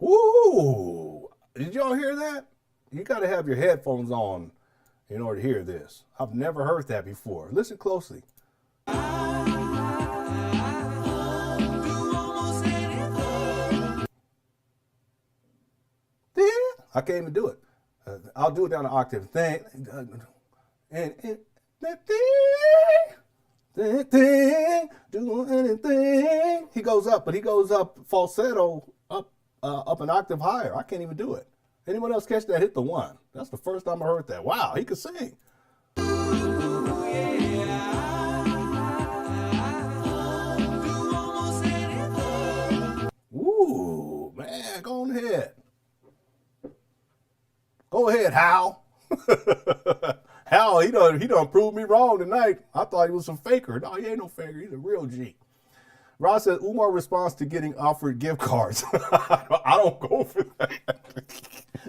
Ooh! Did y'all hear that? You got to have your headphones on in order to hear this. I've never heard that before. Listen closely. Yeah, I can't even do it. I'll do it down an octave. And that thing do anything. He goes up, but he goes up falsetto, up an octave higher. I can't even do it. Anyone else catch that? Hit the one. That's the first time I heard that. Wow, he could sing. Ooh, man, go on ahead. Go ahead, Hal. Hal, he done proved me wrong tonight. I thought he was a faker. No, he ain't no faker. He's a real G. Ross says, Umar responds to getting offered gift cards. I don't go for that.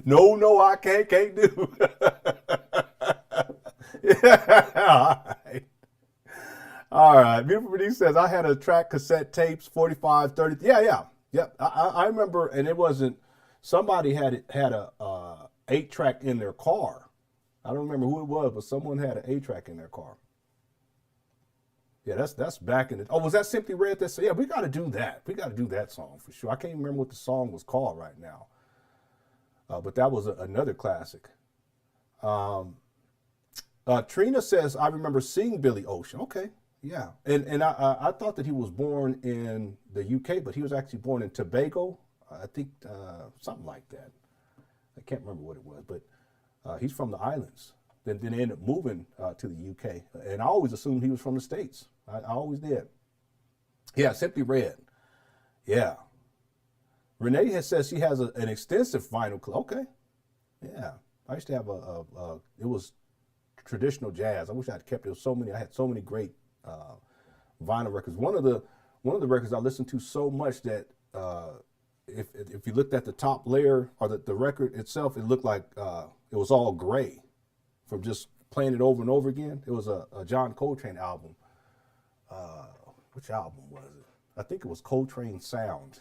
No, I can't do. Yeah, all right. Beautiful Bernice says, I had a track cassette tapes, 45, 30. Yeah. I remember, and it wasn't, somebody had a 8-track in their car. I don't remember who it was, but someone had an 8-track in their car. Yeah, that's back in the. Oh, was that Simply Red? Yeah, we got to do that. We got to do that song for sure. I can't remember what the song was called right now, but that was another classic. Trina says, I remember seeing Billy Ocean. Okay, yeah, and I thought that he was born in the UK, but he was actually born in Tobago. I think something like that. I can't remember what it was, but he's from the islands. Then they ended up moving to the UK, and I always assumed he was from the States. I always did. Yeah, Simply Red. Yeah. Renee says she has an extensive vinyl collection. Okay. Yeah. I used to have it was traditional jazz. I wish I'd kept it. I had so many great vinyl records. One of the records I listened to so much that if you looked at the top layer or the record itself, it looked like it was all gray from just playing it over and over again. It was a John Coltrane album. Which album was it? I think it was Coltrane Sound.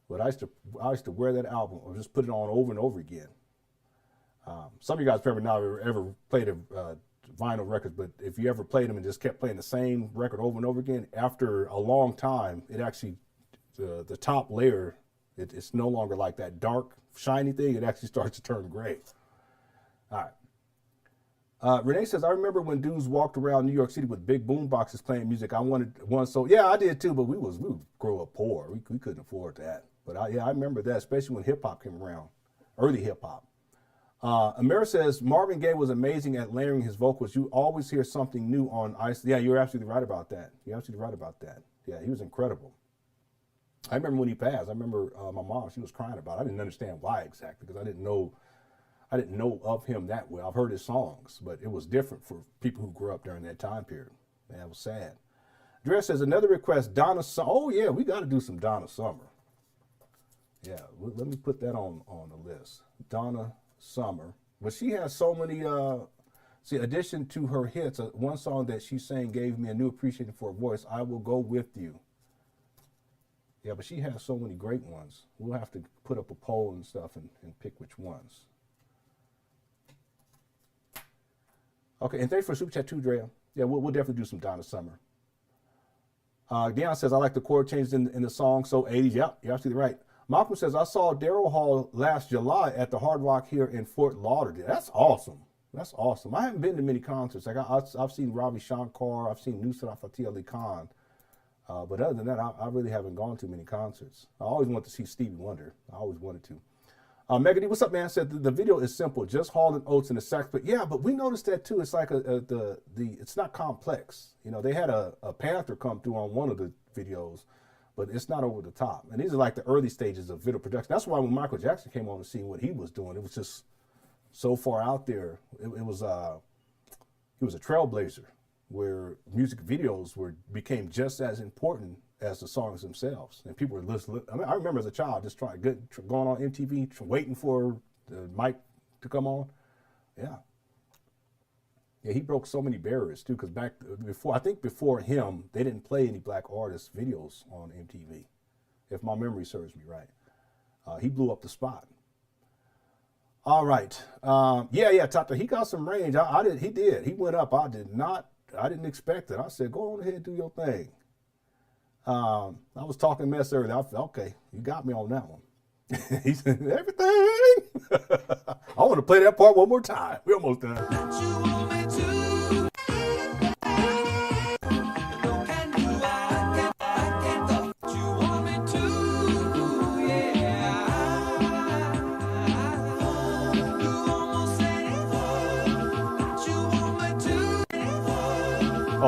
But I used to wear that album or just put it on over and over again. Some of you guys probably not ever played a vinyl records, but if you ever played them and just kept playing the same record over and over again, after a long time, it actually the top layer, it's no longer like that dark shiny thing. It actually starts to turn gray. All right. Renee says, I remember when dudes walked around New York City with big boom boxes playing music. I wanted one. So yeah, I did too, but we would grow up poor. We couldn't afford that. But I remember that, especially when hip hop came around, early hip hop. Amira says, Marvin Gaye was amazing at layering his vocals. You always hear something new on Ice. Yeah, you're absolutely right about that. Yeah, he was incredible. I remember when he passed. I remember my mom, she was crying about it. I didn't understand why exactly, because I didn't know of him that well. I've heard his songs, but it was different for people who grew up during that time period. Man, it was sad. Dre says, another request, Donna Summer. Oh, yeah, we got to do some Donna Summer. Yeah, let me put that on the list. Donna Summer. But she has so many, addition to her hits, one song that she sang gave me a new appreciation for her voice, I Will Go With You. Yeah, but she has so many great ones. We'll have to put up a poll and stuff and pick which ones. Okay, and thanks for Super Chat too, Drea. Yeah, we'll definitely do some Donna Summer. Deion says, I like the chord changes in the song, so 80s. Yep, you're absolutely right. Malcolm says, I saw Daryl Hall last July at the Hard Rock here in Fort Lauderdale. That's awesome. That's awesome. I haven't been to many concerts. Like I've seen Ravi Shankar, I've seen Nusrat Fateh Ali Khan. But other than that, I really haven't gone to many concerts. I always wanted to see Stevie Wonder. I always wanted to. Megan D, what's up, man? Said the video is simple, just Hall and Oates and the sax. But yeah, but we noticed that too. It's like it's not complex. You know, they had a Panther come through on one of the videos, but it's not over the top. And these are like the early stages of video production. That's why when Michael Jackson came on the scene, what he was doing, it was just so far out there. He was a trailblazer, where music videos became just as important as the songs themselves. And people were listening. I mean, I remember as a child just going on MTV, waiting for the mic to come on. Yeah. Yeah, he broke so many barriers too, because before him, they didn't play any black artist videos on MTV, if my memory serves me right. He blew up the spot. All right. Yeah, Tata, he got some range. He did. He went up. I didn't expect it. I said, go on ahead and do your thing. I was talking mess earlier. I felt, okay, you got me on that one. He said, everything. I want to play that part one more time. We're almost done.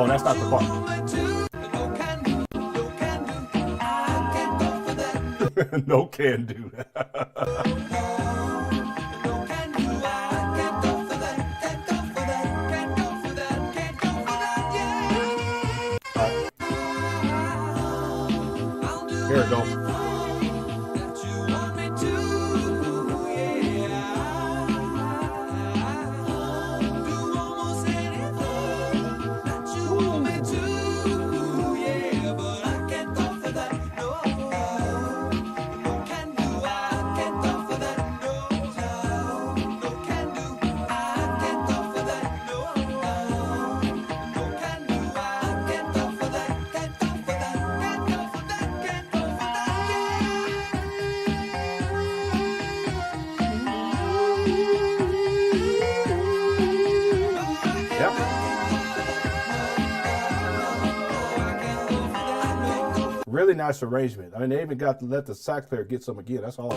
Oh, that's not the part. No can do, no can do. I can't go for that. No can do. No can do. I can't go for that. Can't go for that. Can't go for that. Can't go for that. Yeah. I'll do Here it goes. that you want me to. Yeah. Do almost anything that you want me to. Yeah, but I can't go for that. No. No can do. I can't go for that. No. No can do. I can't go for that. No. No can do. I can't go for that. Can't go for that. Can't go for that. Can't go for that. Yep. Really nice arrangement. I mean, they even got to let the sax player get some again. That's all.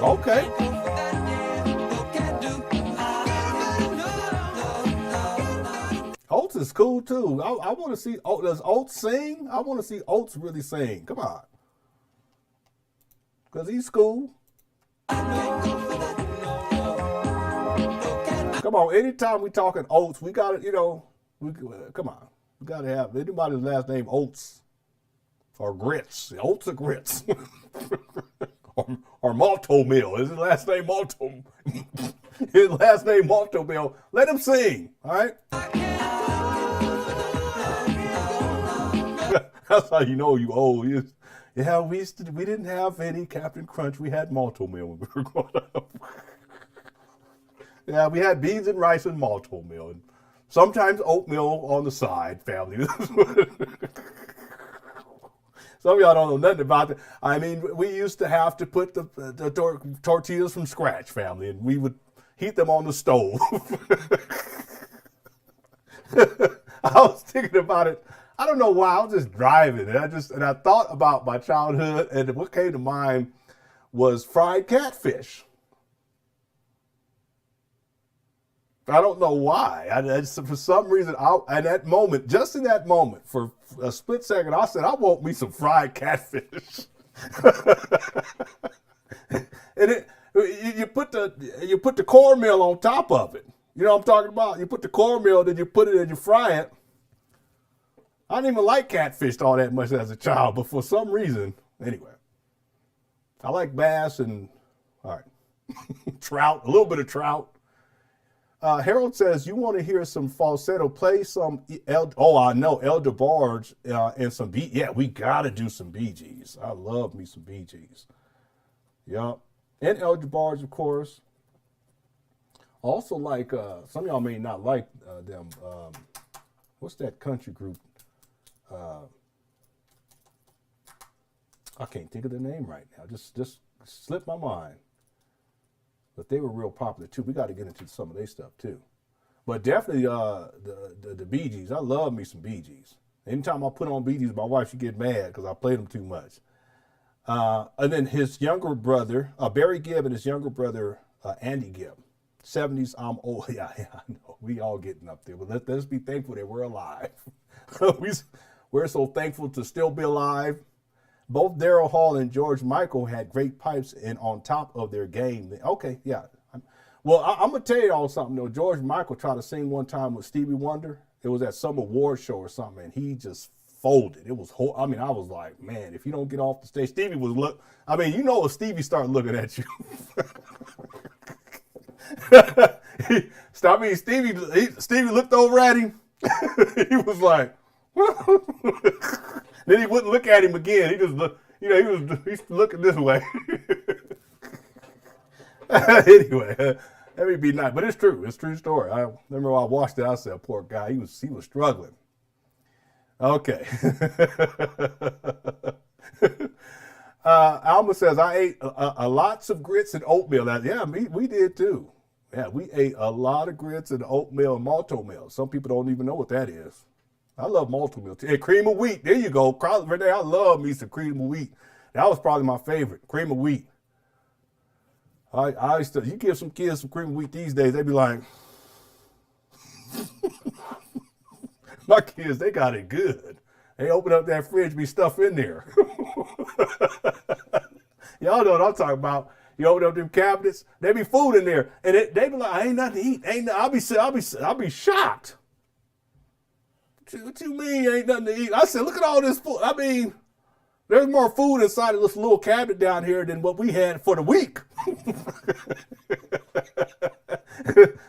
Okay. Oates is cool too. I want to see. Oh, does Oates sing? I want to see Oates really sing. Come on, because he's cool. Come on. Anytime we talking Oates, we got to, you know, come on. We got to have anybody's last name Oates or Grits. Oates or Grits. or Malto Mill. Is his last name Malto? His last name Malto Mill. Let him sing. All right. That's how you know you old. Yeah, we didn't have any Captain Crunch. We had Malto Mill when we were growing up. Yeah, we had beans and rice and Malto Mill, and sometimes oatmeal on the side. Family. Some of y'all don't know nothing about it. I mean, we used to have to put the tortillas from scratch, family, and we would heat them on the stove. I was thinking about it. I don't know why. I was just driving, and I thought about my childhood, and what came to mind was fried catfish. I don't know why. For some reason, at that moment, just in that moment, for a split second, I said, I want me some fried catfish. And you put the cornmeal on top of it. You know what I'm talking about? You put the cornmeal, then you put it and you fry it. I didn't even like catfish all that much as a child, but for some reason, anyway, I like bass and, all right, trout, a little bit of trout. Harold says, you want to hear some falsetto, play some, I know, El DeBarge and some yeah, we got to do some Bee Gees. I love me some Bee Gees. Yep. And El DeBarge, of course. Also like, some of y'all may not like them. What's that country group? I can't think of the name right now. Just slipped my mind. But they were real popular too. We got to get into some of their stuff too. But definitely the Bee Gees. I love me some Bee Gees. Anytime I put on Bee Gees, my wife, she get mad because I played them too much. And then his younger brother, Barry Gibb, and his younger brother, Andy Gibb. 70s, I'm old. Yeah, I know. We all getting up there. But let's be thankful that we're alive. We're so thankful to still be alive. Both Daryl Hall and George Michael had great pipes and on top of their game. Okay, yeah. Well, I'm going to tell you all something, though. George Michael tried to sing one time with Stevie Wonder. It was at some award show or something, and he just folded. It was, I mean, I was like, man, if you don't get off the stage, Stevie was I mean, you know if Stevie started looking at you. Stevie looked over at him. He was like, then he wouldn't look at him again. He just looked, he's looking this way. Anyway, let me be nice, but it's true. It's a true story. I remember when I watched it, I said, poor guy, he was struggling. Okay. Alma says, I ate lots of grits and oatmeal. Yeah, we did too. Yeah, we ate a lot of grits and oatmeal and malto meal. Some people don't even know what that is. I love malto meal. And cream of wheat. There you go. Right there, I love me some cream of wheat. That was probably my favorite, cream of wheat. I used to, you give some kids some cream of wheat these days, they be like, my kids, they got it good. They open up that fridge, be stuff in there. Y'all know what I'm talking about. You open up them cabinets, there be food in there, and they be like, "I ain't nothing to eat." I'll be shocked. What you mean ain't nothing to eat? I said, look at all this food. I mean, there's more food inside of this little cabinet down here than what we had for the week.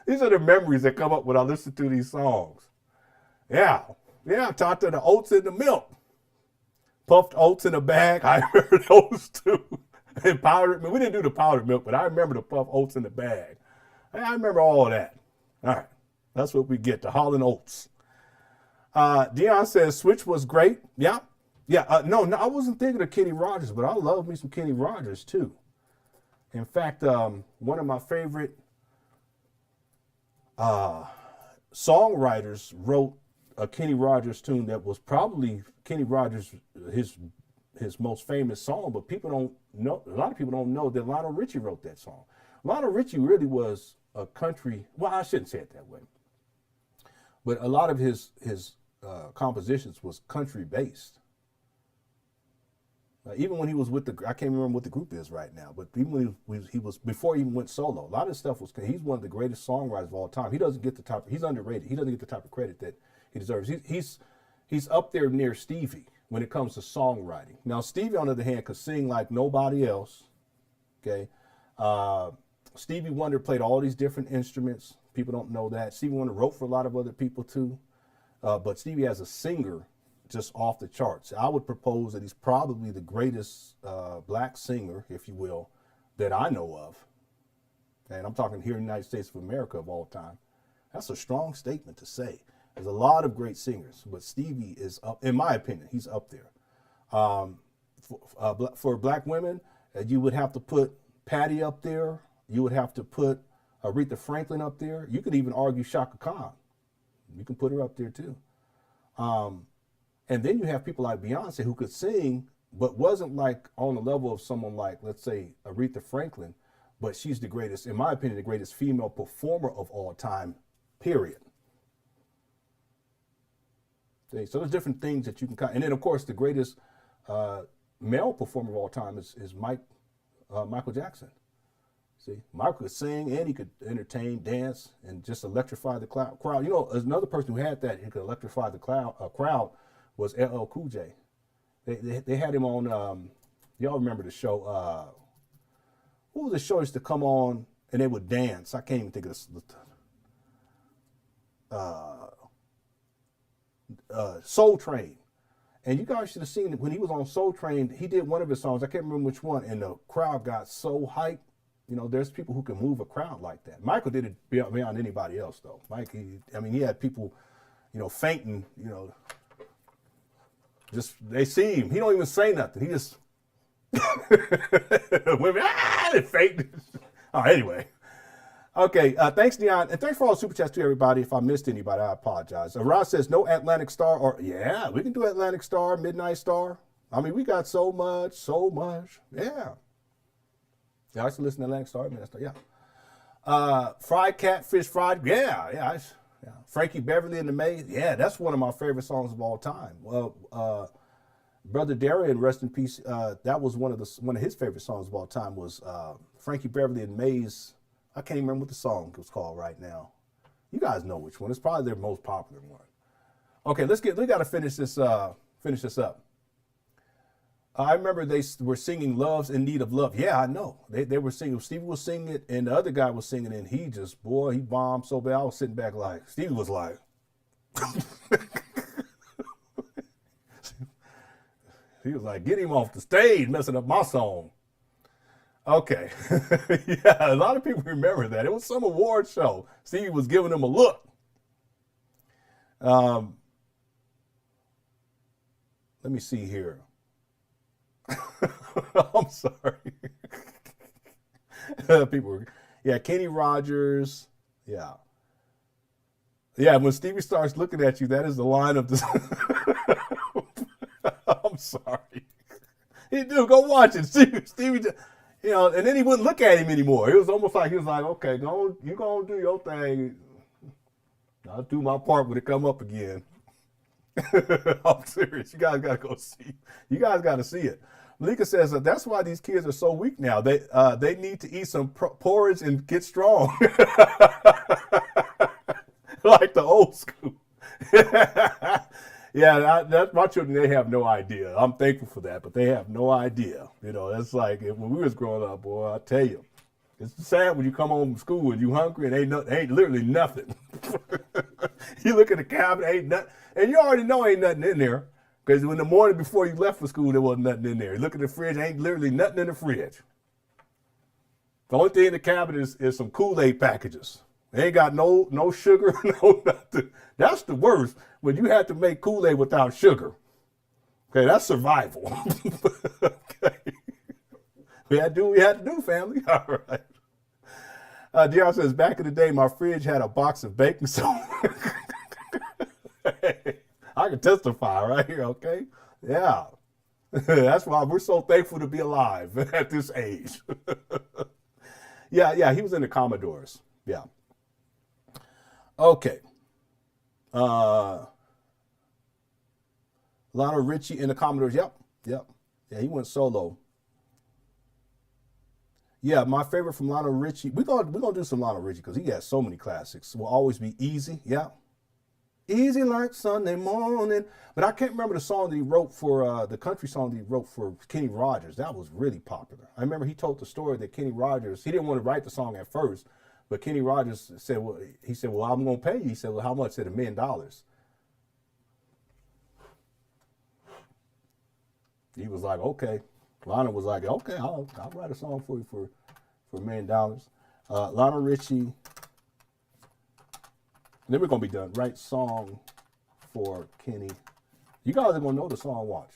These are the memories that come up when I listen to these songs. Yeah, Tata, the oats in the milk. Puffed oats in a bag. I remember those too. And powdered milk. We didn't do the powdered milk, but I remember the puffed oats in the bag. I remember all of that. All right, that's what we get, the Hall Oates. Dion says Switch was great. Yeah. No, I wasn't thinking of Kenny Rogers, but I love me some Kenny Rogers too. In fact, one of my favorite songwriters wrote a Kenny Rogers tune that was probably Kenny Rogers his most famous song, but people don't know. A lot of people don't know that Lionel Richie wrote that song. Lionel Richie really was a country. Well, I shouldn't say it that way, but a lot of his compositions was country based. Even when he was with I can't remember what the group is right now, but even when he was before he even went solo, a lot of his stuff was. He's one of the greatest songwriters of all time. He doesn't get the type. He's underrated. He doesn't get the type of credit that he deserves. He's up there near Stevie when it comes to songwriting. Now Stevie, on the other hand, could sing like nobody else. Okay, Stevie Wonder played all these different instruments. People don't know that. Stevie Wonder wrote for a lot of other people too, but Stevie as a singer, just off the charts. I would propose that he's probably the greatest black singer, if you will, that I know of. And I'm talking here in the United States of America of all time. That's a strong statement to say. There's a lot of great singers, but Stevie is up, in my opinion, he's up there. For black women, you would have to put Patty up there. You would have to put Aretha Franklin up there. You could even argue Chaka Khan. You can put her up there too. And then you have people like Beyonce who could sing, but wasn't like on the level of someone like, let's say, Aretha Franklin, but she's the greatest, in my opinion, the greatest female performer of all time, period. See, so there's different things that you can, and then of course the greatest male performer of all time is Michael Jackson. See, Michael could sing and he could entertain, dance, and just electrify the crowd. You know, another person who had that, he could electrify the crowd was LL Cool J. They had him on, y'all remember the show, what was the show used to come on and they would dance? I can't even think of this. Soul Train. And you guys should have seen it when he was on Soul Train, he did one of his songs, I can't remember which one, and the crowd got so hyped. You know, there's people who can move a crowd like that. Michael did it beyond anybody else, though. Mike, he had people, you know, fainting, you know, just, they see him. He don't even say nothing. He just, women, they faint. Oh, anyway. Okay, thanks, Neon. And thanks for all the super chats to everybody. If I missed anybody, I apologize. Ross says, no Atlantic Star, or, yeah, we can do Atlantic Star, Midnight Star. I mean, we got so much. Yeah. Yeah, I used to listen to Atlantic Star, Midnight Star, yeah. Fried Catfish Fried, yeah. Frankie Beverly and the Maze, yeah, that's one of my favorite songs of all time. Well, Brother Darian, rest in peace, that was one of his favorite songs of all time was Frankie Beverly and Maze. I can't even remember what the song was called right now. You guys know which one. It's probably their most popular one. Okay, we got to finish this up. I remember they were singing Love's in Need of Love. Yeah, I know. They were singing. Stevie was singing it, and the other guy was singing it, and he just, boy, he bombed so bad. I was sitting back like, Stevie was like, he was like, get him off the stage, messing up my song. Okay. Yeah, a lot of people remember that. It was some award show. Stevie was giving them a look. Let me see here. I'm sorry. People were, Yeah, Kenny Rogers. Yeah. Yeah, when Stevie starts looking at you, that is the line of the. I'm sorry. He do go watch it. Stevie, you know, and then he wouldn't look at him anymore. It was almost like he was like, okay, you gonna do your thing. I'll do my part when it come up again. I'm serious. You guys gotta go see. You guys gotta see it. Malika says that's why these kids are so weak now. They need to eat some porridge and get strong, like the old school. Yeah, that's my children. They have no idea. I'm thankful for that, but they have no idea. You know, that's like when we was growing up, boy. I tell you, it's sad when you come home from school and you hungry and ain't literally nothing. You look at the cabinet, ain't nothing, and you already know ain't nothing in there because in the morning before you left for school, there wasn't nothing in there. You look at the fridge, ain't literally nothing in the fridge. The only thing in the cabinet is some Kool-Aid packages. They ain't got no sugar, no nothing. That's the worst, when you have to make Kool-Aid without sugar. Okay, that's survival. Okay. We had to do, family. All right. Daryl says, back in the day, my fridge had a box of baking soda. Hey, I can testify right here, okay? Yeah. That's why we're so thankful to be alive at this age. Yeah, he was in the Commodores. Yeah. Okay. Lionel Richie in the Commodores. Yep. Yeah, he went solo. Yeah, my favorite from Lionel Richie. We're gonna do some Lionel Richie because he has so many classics. Will always be easy. Yeah. Easy like Sunday morning. But I can't remember the song that he wrote for the country song that he wrote for Kenny Rogers. That was really popular. I remember he told the story that Kenny Rogers, he didn't want to write the song at first, but Kenny Rogers said, well, I'm going to pay you. He said, well, how much? He said, $1 million. He was like, okay. Lionel was like, okay, I'll write a song for you for $1 million. Lionel Richie. Then we're going to be done. Write song for Kenny. You guys are going to know the song, watch.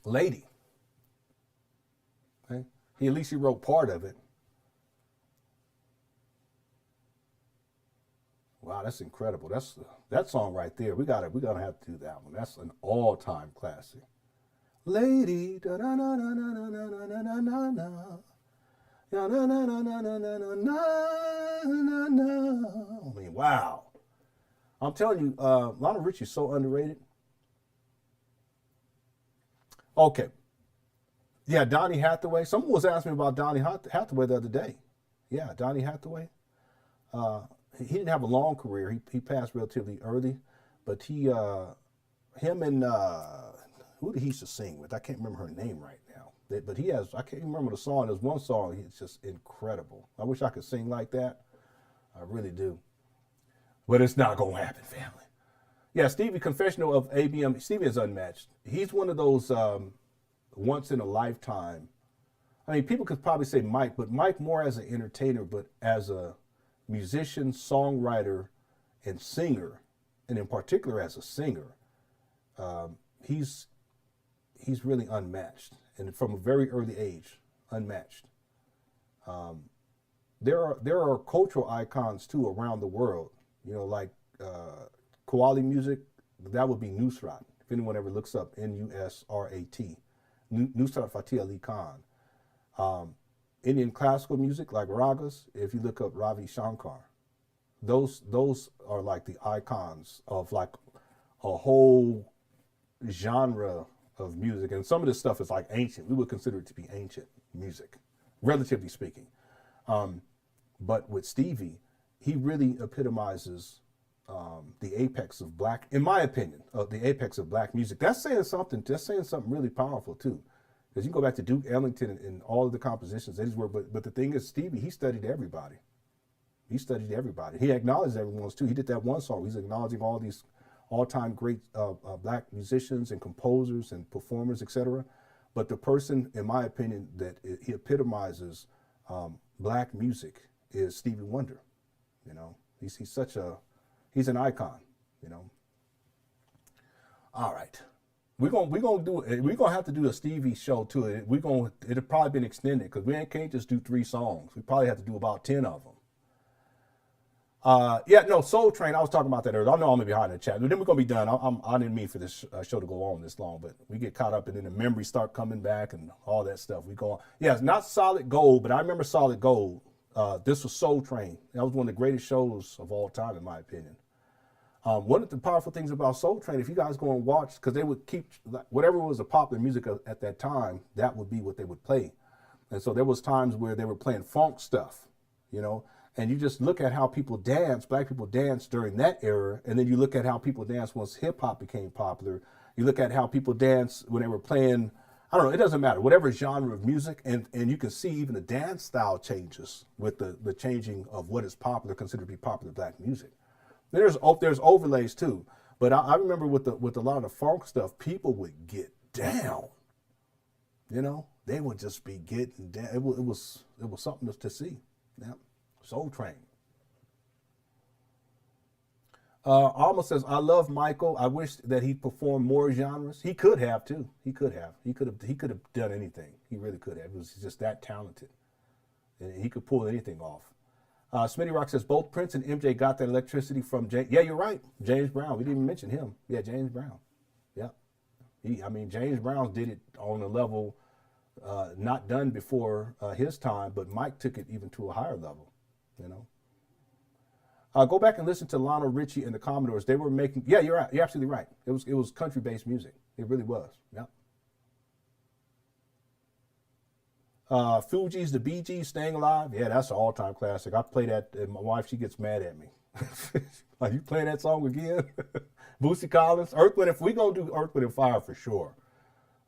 Lady. Okay? At least he wrote part of it. Wow, that's incredible. That song right there. We're gonna have to do that one. That's an all-time classic. Lady, da na na na na na na na na na na. Na na na na na na na na na. I mean, wow. I'm telling you, Lionel Richie is so underrated. Okay. Yeah, Donny Hathaway. Someone was asking me about Donny Hathaway the other day. Yeah, Donny Hathaway. He didn't have a long career. He passed relatively early, but him and who did he used to sing with? I can't remember her name right now. But I can't remember the song. There's one song. It's just incredible. I wish I could sing like that. I really do. But it's not gonna happen, family. Yeah, Stevie, Confessional of ABM. Stevie is unmatched. He's one of those once in a lifetime. I mean, people could probably say Mike, but Mike more as an entertainer, but as a musician, songwriter, and singer, and in particular as a singer, he's really unmatched, and from a very early age, unmatched. There are cultural icons too around the world, you know, like Qawwali music. That would be Nusrat. If anyone ever looks up Nusrat, Nusrat Fateh Ali Khan. Indian classical music like ragas, if you look up Ravi Shankar, those are like the icons of like a whole genre of music. And some of this stuff is like ancient. We would consider it to be ancient music, relatively speaking. But with Stevie, he really epitomizes the apex of black, in my opinion, the apex of black music. That's saying something really powerful too. Because you can go back to Duke Ellington and all of the compositions that he's worked, but the thing is, Stevie, he studied everybody. He studied everybody. He acknowledged everyone's too. He did that one song. He's acknowledging all these all-time great black musicians and composers and performers, etc. But the person, in my opinion, that he epitomizes black music is Stevie Wonder. You know, he's an icon. You know. All right. we're gonna have to do a Stevie show to it. It'll probably been extended because we can't just do 3 songs. We probably have to do about 10 of them. Soul Train. I was talking about that earlier. I know I'm gonna be behind the chat. But then we're gonna be done. I didn't mean for this show to go on this long, but we get caught up and then the memories start coming back and all that stuff. We go on. Yeah, it's not Solid Gold, but I remember Solid Gold. This was Soul Train. That was one of the greatest shows of all time, in my opinion. One of the powerful things about Soul Train, if you guys go and watch, because they would keep whatever was the popular music at that time, that would be what they would play. And so there was times where they were playing funk stuff, you know, and you just look at how people dance, black people danced during that era, and then you look at how people danced once hip hop became popular. You look at how people danced when they were playing, I don't know, it doesn't matter, whatever genre of music, and you can see even the dance style changes with the changing of what is popular, considered to be popular black music. There's overlays too, but I remember with a lot of the funk stuff, people would get down. You know, they would just be getting down. It was something to see. Yeah, Soul Train. Alma says, I love Michael. I wish that he performed more genres. He could have too. He could have done anything. He really could have. He was just that talented, and he could pull anything off. Smitty Rock says, both Prince and MJ got that electricity from James. Yeah, you're right. James Brown. We didn't even mention him. Yeah, James Brown. Yeah. James Brown did it on a level not done before his time, but Mike took it even to a higher level, you know. Go back and listen to Lionel Richie and the Commodores. They were making, yeah, you're right. You're absolutely right. It was country-based music. It really was. Yeah. Fugees, the Bee Gees, Staying Alive. Yeah, that's an all-time classic. I play that, and my wife, she gets mad at me. Like, you playing that song again? Bootsy Collins, Earth, Wind, if we gonna do Earth, Wind, and Fire for sure.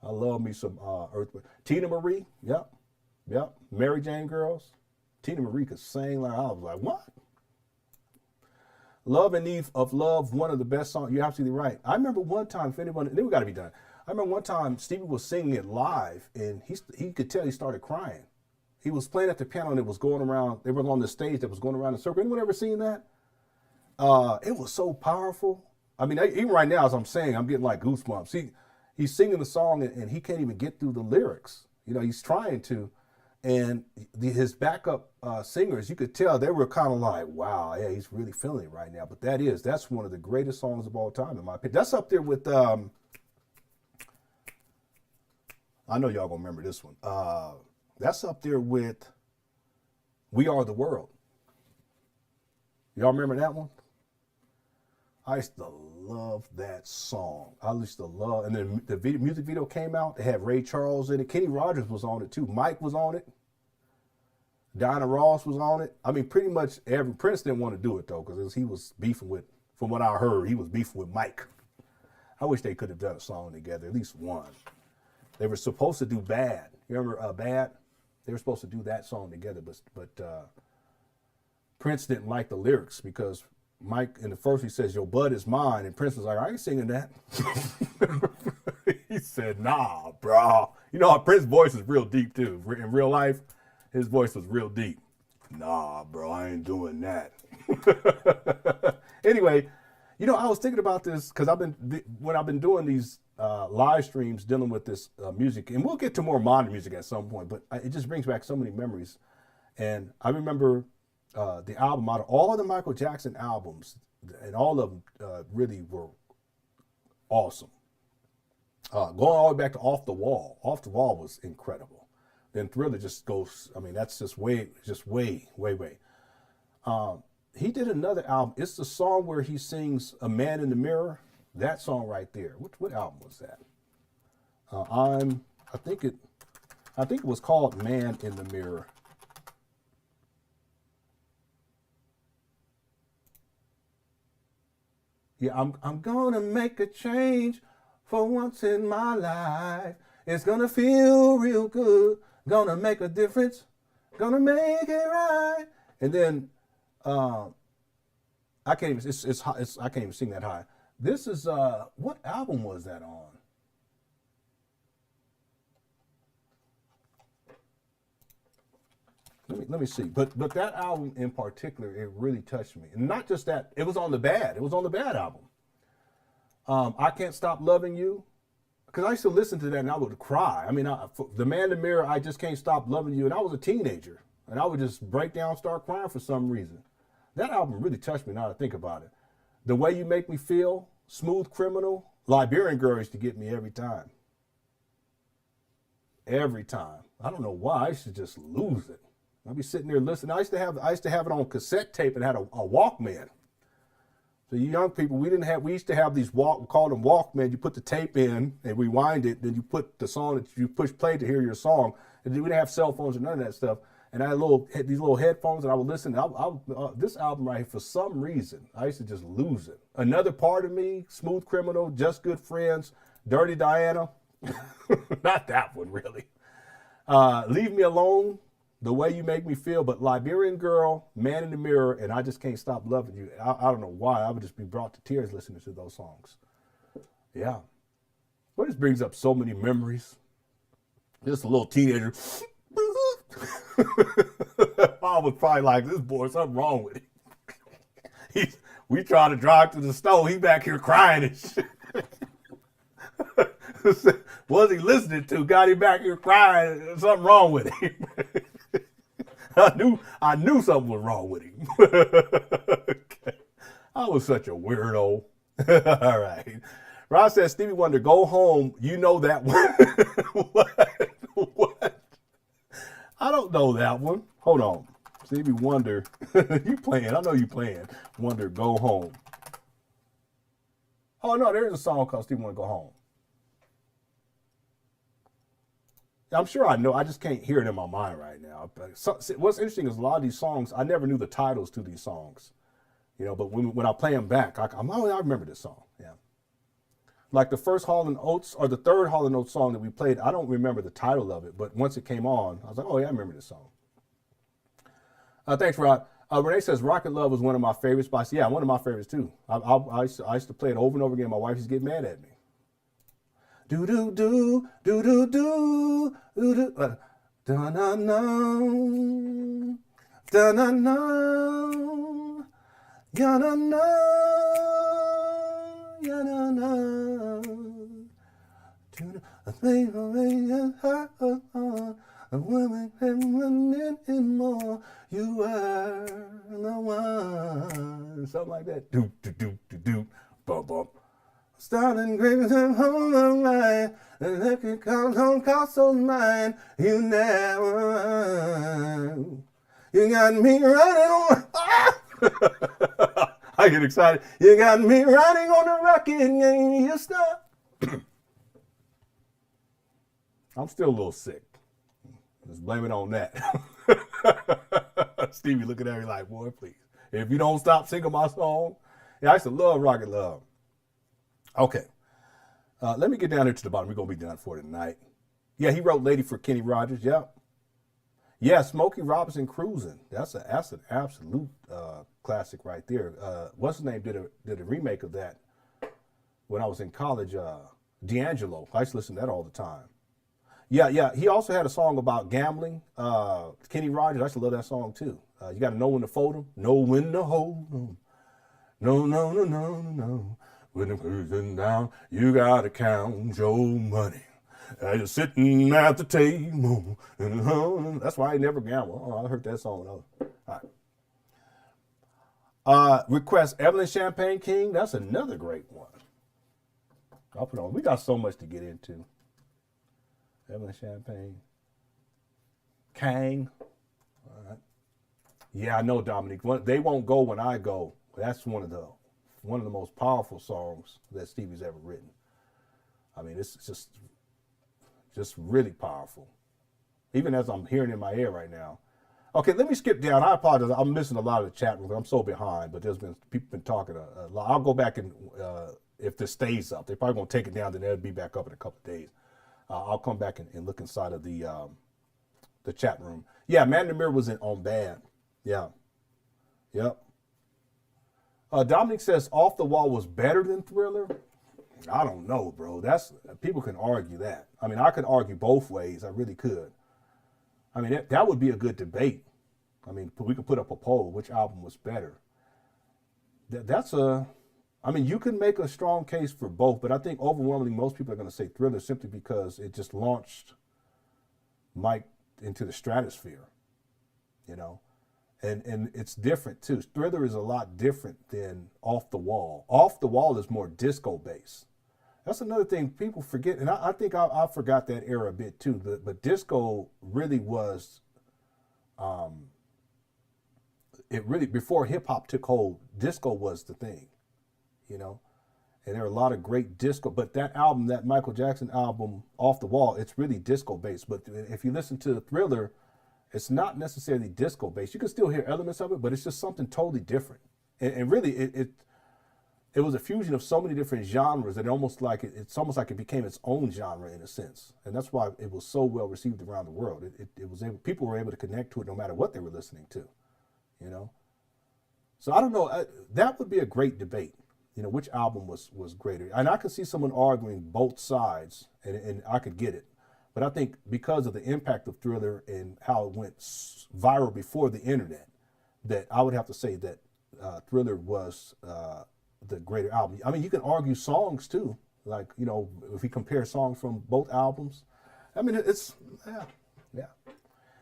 I love me some Earth, Wind. Tina Marie, yep. Mary Jane Girls. Tina Marie could sing like, I was like, what? Love and Need of Love, one of the best songs. You're absolutely right. I remember one time, if anyone, then we got to be done. I remember one time Stevie was singing it live, and he could tell he started crying. He was playing at the piano, and it was going around. They were on the stage that was going around in a circle. Anyone ever seen that? It was so powerful. I mean, even right now, as I'm saying, I'm getting like goosebumps. He's singing the song, and he can't even get through the lyrics. You know, he's trying to. And his backup singers, you could tell they were kind of like, wow, yeah, he's really feeling it right now. But that's one of the greatest songs of all time, in my opinion. That's up there with, I know y'all gonna remember this one. That's up there with We Are the World. Y'all remember that one? I used to love that song. I used to love, and then the music video came out. They had Ray Charles in it. Kenny Rogers was on it too. Mike was on it. Diana Ross was on it. I mean, pretty much Prince didn't want to do it though, because he was beefing with, from what I heard, he was beefing with Mike. I wish they could have done a song together, at least one. They were supposed to do Bad. You remember Bad? They were supposed to do that song together, but Prince didn't like the lyrics because Mike, in the first, he says, your bud is mine. And Prince was like, I ain't singing that. He said, nah, bro. You know how Prince's voice is real deep, too. In real life, his voice was real deep. Nah, bro, I ain't doing that. Anyway, you know, I was thinking about this because when I've been doing these live streams dealing with this music, and we'll get to more modern music at some point, but it just brings back so many memories. And I remember the album, out of all the Michael Jackson albums, and all of them really were awesome. Going all the way back to Off the Wall. Off the Wall was incredible. Then Thriller just goes, I mean, that's just way. He did another album. It's the song where he sings A Man in the Mirror. That song right there. What album was that? I think it was called Man in the Mirror. Yeah, I'm gonna make a change for once in my life. It's gonna feel real good. Gonna make a difference. Gonna make it right. And then I can't even sing that high. This is what album was that on? Let me see. But that album in particular, it really touched me. And not just that, it was on the Bad. It was on the Bad album. I Can't Stop Loving You. because I used to listen to that and I would cry. I mean, the Man in the Mirror, I Just Can't Stop Loving You, and I was a teenager, and I would just break down, start crying for some reason. That album really touched me now that I think about it. The Way You Make Me Feel, Smooth Criminal, Liberian Girl used to get me every time. Every time. I don't know why. I used to just lose it. I'd be sitting there listening. I used to have it on cassette tape and had a Walkman. So you young people, we used to have these we called them Walkman. You put the tape in and rewind it, then you put the song that you push play to hear your song. And we didn't have cell phones or none of that stuff. And I had these little headphones, and I would listen. This album right here, for some reason, I used to just lose it. Another Part of Me, Smooth Criminal, Just Good Friends, Dirty Diana. Not that one, really. Leave Me Alone, The Way You Make Me Feel, but Liberian Girl, Man in the Mirror, and I Just Can't Stop Loving You. I don't know why. I would just be brought to tears listening to those songs. Yeah. Well, this brings up so many memories. Just a little teenager. I was probably like, this boy, something wrong with him. We trying to drive to the store. He back here crying and shit. What's he listening to? Got him back here crying. Something wrong with him. I knew something was wrong with him. Okay. I was such a weirdo. All right. Ross says, Stevie Wonder, Go Home. You know that one. What? I don't know that one. Hold on. Stevie Wonder. You playing. I know you playing. Wonder, Go Home. Oh, no, there's a song called Stevie Wonder, Go Home. I'm sure I know. I just can't hear it in my mind right now. But what's interesting is a lot of these songs, I never knew the titles to these songs. You know, but when I play them back, I remember this song. Yeah. Like the first Hall Oates or the third Hall Oates song that we played, I don't remember the title of it, but once it came on, I was like, oh yeah, I remember this song. Thanks, Rod. Renee says Rocket Love was one of my favorites. But yeah, one of my favorites too. I used to play it over and over again. My wife used to get mad at me. Do do do do do do do do da na na da na na ga na na ga na na. A thing a woman and more. You are the one. Something like that. Do do do do do. Bump bump. Starting great home of mine, and if it comes home, cost on mine, you never. You got me running on. I get excited. You got me running on the rocket, and you stop. I'm still a little sick. Just blame it on that. Stevie looking at me like, boy, please. If you don't stop singing my song. Yeah, I used to love Rocket Love. Okay. Let me get down here to the bottom. We're going to be done for tonight. Yeah, he wrote Lady for Kenny Rogers. Yeah. Yeah, Smokey Robinson Cruising. That's an absolute classic right there. What's his name did a remake of that when I was in college. D'Angelo. I used to listen to that all the time. Yeah. He also had a song about gambling. Kenny Rogers. I used to love that song too. You got to know when to fold them, know when to hold them. No. When the person down, you got to count your money. You're sitting at the table. That's why I never gamble. Oh, I heard that song. All right. Request Evelyn Champagne King. That's another great one. I'll put on. We got so much to get into. Evelyn Champagne. Kang. All right. Yeah, I know, Dominique. They Won't Go When I Go. That's one of the most powerful songs that Stevie's ever written. I mean, it's just really powerful. Even as I'm hearing it in my ear right now. Okay, let me skip down. I apologize. I'm missing a lot of the chat room. I'm so behind, but people been talking a lot. I'll go back and if this stays up, they're probably gonna take it down. Then it'll be back up in a couple of days. I'll come back and look inside of the chat room. Yeah, Man in the Mirror was on Bad. Yeah. Yep. Dominic says Off the Wall was better than Thriller. I don't know, bro. People can argue that. I mean, I could argue both ways. I really could. I mean, that would be a good debate. I mean, we could put up a poll. Which album was better? That's a I mean, you can make a strong case for both, but I think overwhelmingly most people are going to say Thriller simply because it just launched Mike into the stratosphere, you know, and it's different too. Thriller is a lot different than Off the Wall. Off the Wall is more disco based. That's another thing people forget, and I think I forgot that era a bit too. But disco really was, it really, before hip hop took hold, disco was the thing, you know. And there are a lot of great disco, but that album, that Michael Jackson album, Off the Wall, it's really disco based. But if you listen to Thriller, it's not necessarily disco based. You can still hear elements of it, but it's just something totally different. And really, it was a fusion of so many different genres that almost like it's almost like it became its own genre in a sense. And that's why it was so well received around the world. It was able, people were able to connect to it no matter what they were listening to, you know. So I don't know. That would be a great debate. You know, which album was greater? And I could see someone arguing both sides, and I could get it. But I think because of the impact of Thriller and how it went viral before the internet, that I would have to say that Thriller was the greater album. I mean, you can argue songs too. Like, you know, if we compare songs from both albums, I mean, it's, yeah.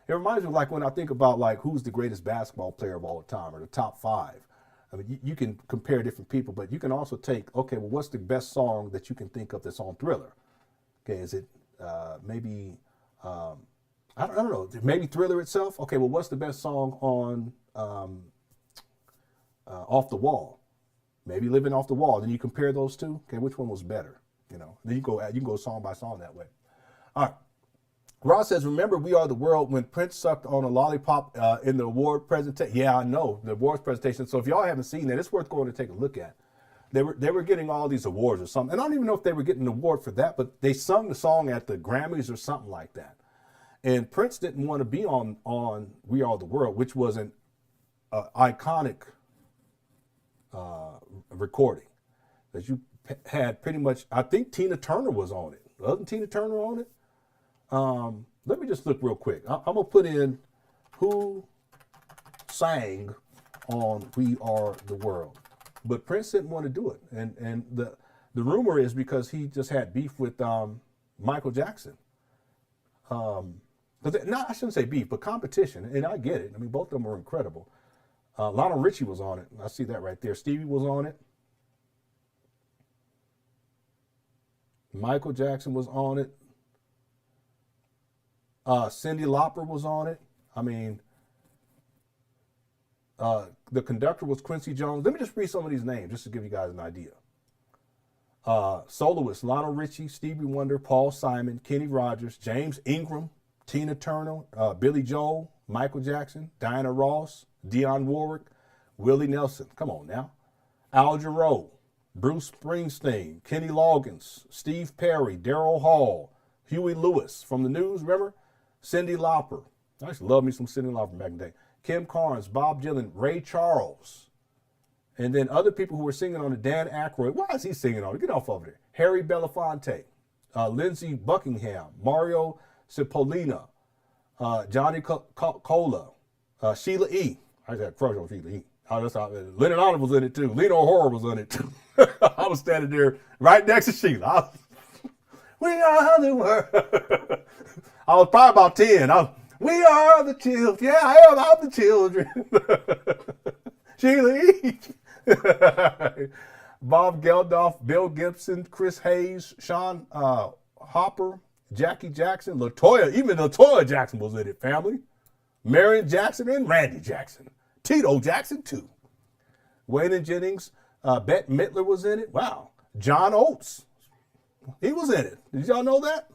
It reminds me of like when I think about like who's the greatest basketball player of all time or the top 5. I mean, you can compare different people, but you can also take, okay, well, what's the best song that you can think of that's on Thriller? Okay, is it maybe, I don't know, maybe Thriller itself? Okay, well, what's the best song on Off the Wall? Maybe Living Off the Wall. Then you compare those two. Okay, which one was better? You know, then you can go song by song that way. All right. Ross says, remember We Are the World when Prince sucked on a lollipop in the award presentation? Yeah, I know, the awards presentation. So if y'all haven't seen that, it's worth going to take a look at. They were getting all these awards or something. And I don't even know if they were getting an award for that, but they sung the song at the Grammys or something like that. And Prince didn't want to be on We Are the World, which was an iconic recording. That you had pretty much, I think Tina Turner was on it. Wasn't Tina Turner on it? Let me just look real quick. I'm going to put in who sang on We Are the World. But Prince didn't want to do it. And the rumor is because he just had beef with Michael Jackson. I shouldn't say beef, but competition. And I get it. I mean, both of them were incredible. Lionel Richie was on it. I see that right there. Stevie was on it. Michael Jackson was on it. Cyndi Lauper was on it. I mean, the conductor was Quincy Jones. Let me just read some of these names just to give you guys an idea. Soloists: Lionel Richie, Stevie Wonder, Paul Simon, Kenny Rogers, James Ingram, Tina Turner, Billy Joel, Michael Jackson, Diana Ross, Dionne Warwick, Willie Nelson. Come on now. Al Jarreau, Bruce Springsteen, Kenny Loggins, Steve Perry, Daryl Hall, Huey Lewis from the News, remember? Cyndi Lauper. I used to love me some Cyndi Lauper back in the day. Kim Carnes, Bob Dylan, Ray Charles. And then other people who were singing on it, Dan Aykroyd. Why is he singing on it? Get off over there. Harry Belafonte, Lindsey Buckingham, Mario Cipollina, Johnny Cola, Sheila E. I just had a crush on Sheila E. Lenon Honor was in it too. Lenon Honor was in it too. I was standing there right next to Sheila. We are the world. I was probably about 10. We are the children. Yeah, I am. I'm the children. Sheila E. Bob Geldof, Bill Gibson, Chris Hayes, Sean Hopper, Jackie Jackson, LaToya. Even LaToya Jackson was in it, family. Marion Jackson and Randy Jackson. Tito Jackson, too. Waylon Jennings, Bette Midler was in it. Wow. John Oates. He was in it. Did y'all know that?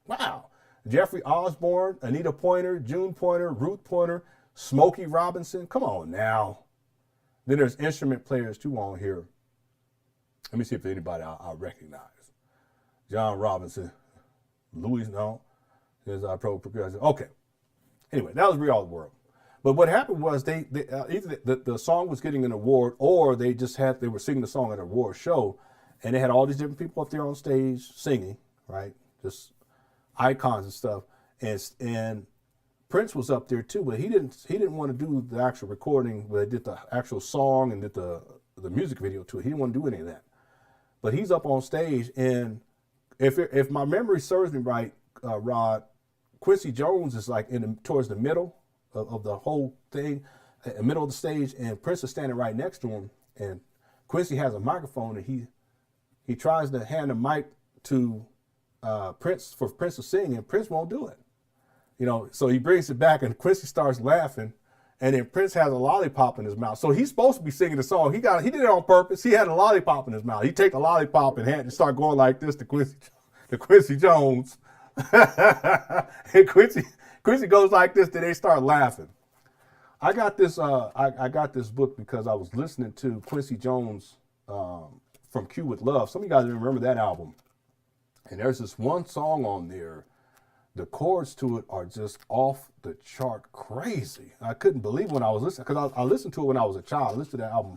Wow. Jeffrey Osborne, Anita Pointer, June Pointer, Ruth Pointer, Smokey Robinson. Come on now. Then there's instrument players too on here. Let me see if there's anybody I recognize. John Robinson. Louis, no. There's our pro progressive. Okay. Anyway, that was We Are the World. But what happened was they either the song was getting an award or they were singing the song at an award show, and they had all these different people up there on stage singing, right? Just icons and stuff. And Prince was up there too, but he didn't want to do the actual recording where they did the actual song and did the the music video to it. He didn't want to do any of that. But he's up on stage, and if my memory serves me right, Rod, Quincy Jones is like towards the middle of the whole thing, in the middle of the stage, and Prince is standing right next to him, and Quincy has a microphone, and he tries to hand the mic to Prince for Prince to sing, and Prince won't do it. You know, so he brings it back, and Quincy starts laughing, and then Prince has a lollipop in his mouth. So he's supposed to be singing the song. He did it on purpose. He had a lollipop in his mouth. He take the lollipop and start going like this to Quincy Jones. And Quincy goes like this, then they start laughing. I got this I got this book because I was listening to Quincy Jones from Q with Love. Some of you guys remember that album. And there's this one song on there. The chords to it are just off the chart crazy. I couldn't believe when I was listening, because I listened to it when I was a child. I listened to that album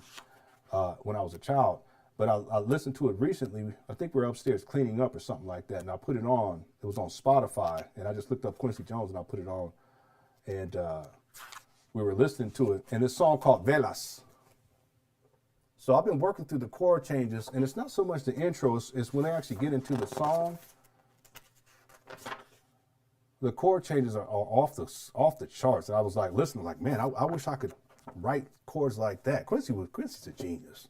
when I was a child. But I listened to it recently. I think we were upstairs cleaning up or something like that. And I put it on. It was on Spotify. And I just looked up Quincy Jones and I put it on. And we were listening to it. And this song called Velas. So I've been working through the chord changes. And it's not so much the intro. It's when they actually get into the song. The chord changes are off the charts. And I was like listening, like, man, I wish I could write chords like that. Quincy's a genius.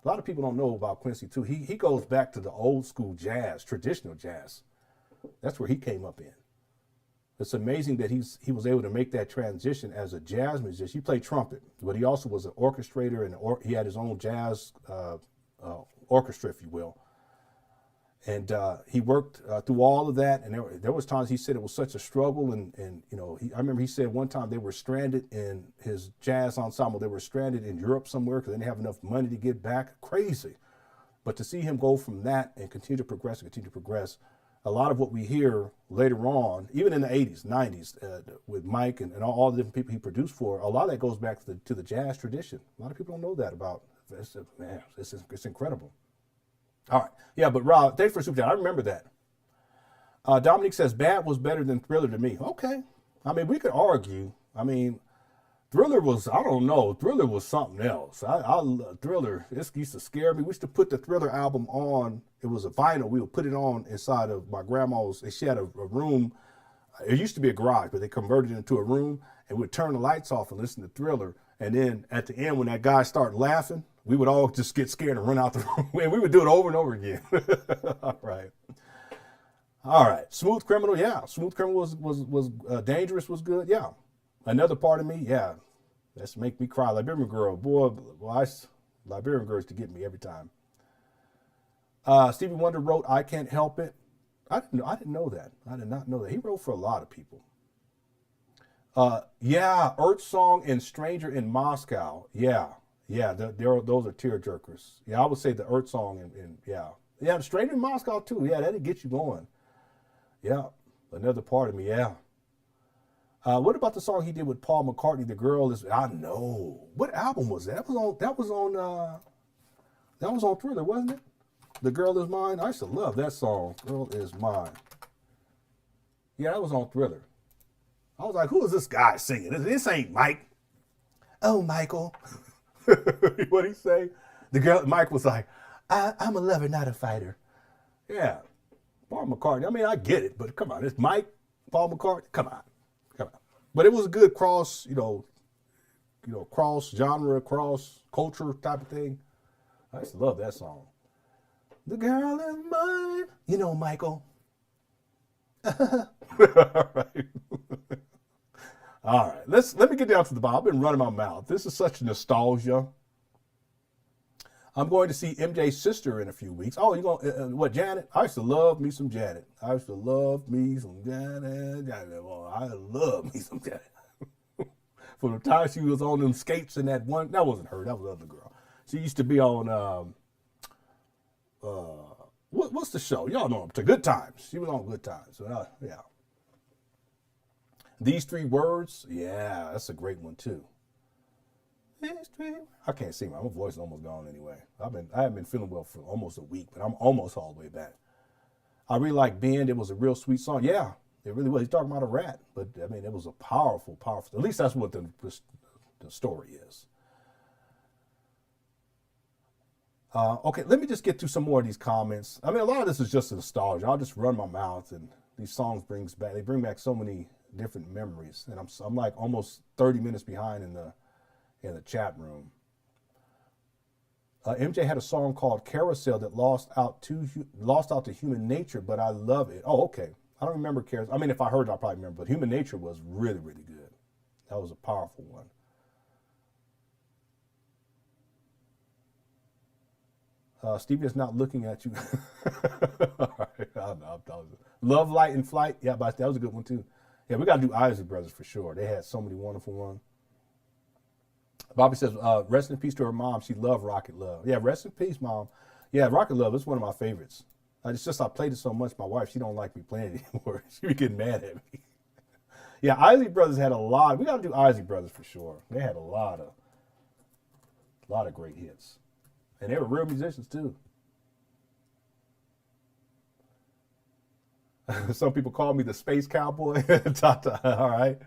A lot of people don't know about Quincy too. He goes back to the old school jazz, traditional jazz. That's where he came up in. It's amazing that he was able to make that transition as a jazz musician. He played trumpet, but he also was an orchestrator, and he had his own jazz orchestra, if you will. And he worked through all of that, and there was times he said it was such a struggle, and you know, I remember he said one time they were stranded in his jazz ensemble. They were stranded in Europe somewhere because they didn't have enough money to get back. Crazy. But to see him go from that and continue to progress, a lot of what we hear later on, even in the 80s, 90s, with Mike and all the different people he produced for, a lot of that goes back to the jazz tradition. A lot of people don't know that about this. Man, it's incredible. All right. Yeah, but Rob, thanks for Super Chat. I remember that. Dominique says, Bad was better than Thriller to me. Okay. I mean, we could argue. I mean, Thriller was, I don't know, Thriller was something else. Thriller, this used to scare me. We used to put the Thriller album on. It was a vinyl. We would put it on inside of my grandma's. She had a room. It used to be a garage, but they converted it into a room, and we'd turn the lights off and listen to Thriller. And then at the end, when that guy started laughing, we would all just get scared and run out the room. And we would do it over and over again. All right. Smooth Criminal, yeah. Smooth Criminal was Dangerous was good, yeah. Another Part of Me, yeah. That's make me cry. Liberian Girl, boy, Liberian Girls to get me every time. Stevie Wonder wrote I Can't Help It. I didn't know that. I did not know that. He wrote for a lot of people. Yeah, Earth Song and Stranger in Moscow. Yeah, those are tear jerkers. Yeah, I would say the Earth Song and yeah, the Stranger in Moscow too. Yeah, that'd get you going. Yeah, Another Part of Me. Yeah. What about the song he did with Paul McCartney? The Girl Is. I know. What album was that? That was on Thriller, wasn't it? The Girl Is Mine. I used to love that song. Girl Is Mine. Yeah, that was on Thriller. I was like, who is this guy singing? This ain't Mike. Oh, Michael. What'd he say? Mike was like, I'm a lover, not a fighter. Yeah. Paul McCartney. I mean, I get it, but come on. It's Mike, Paul McCartney. Come on. But it was a good cross genre, cross culture type of thing. I used to love that song. The girl is mine. You know, Michael. All right. All right. Let me get down to the bottom. I've been running my mouth. This is such nostalgia. I'm going to see MJ's sister in a few weeks. Oh, you going what, Janet? I used to love me some Janet. Well, I love me some Janet. From the time she was on them skates and that wasn't her. That was the other girl. She used to be on what's the show? Y'all know her. Good Times. She was on Good Times. So, yeah. These Three Words. Yeah, that's a great one too. I can't sing. My voice is almost gone anyway. I haven't been feeling well for almost a week, but I'm almost all the way back. I really like Bend. It was a real sweet song. Yeah, it really was. He's talking about a rat, but I mean, it was a powerful. At least that's what the story is. Okay, let me just get through some more of these comments. I mean, a lot of this is just nostalgia. I'll just run my mouth, and these songs they bring back so many different memories. And I'm like almost 30 minutes behind in the chat room. MJ had a song called Carousel that lost out to Human Nature, but I love it. Oh, okay. I don't remember Carousel. I mean, if I heard it, I'll probably remember. But Human Nature was really, really good. That was a powerful one. Stevie is not looking at you. All right. Love, Light, and Flight. Yeah, but that was a good one too. Yeah, we got to do Isley Brothers for sure. They had so many wonderful ones. Bobby says, rest in peace to her mom. She loved Rocket Love. Yeah, rest in peace, Mom. Yeah, Rocket Love is one of my favorites. It's just I played it so much. My wife, she don't like me playing it anymore. She be getting mad at me. Yeah, Isley Brothers had a lot. We got to do Isley Brothers for sure. They had a lot of great hits. And they were real musicians too. Some people call me the space cowboy. Tata, all right.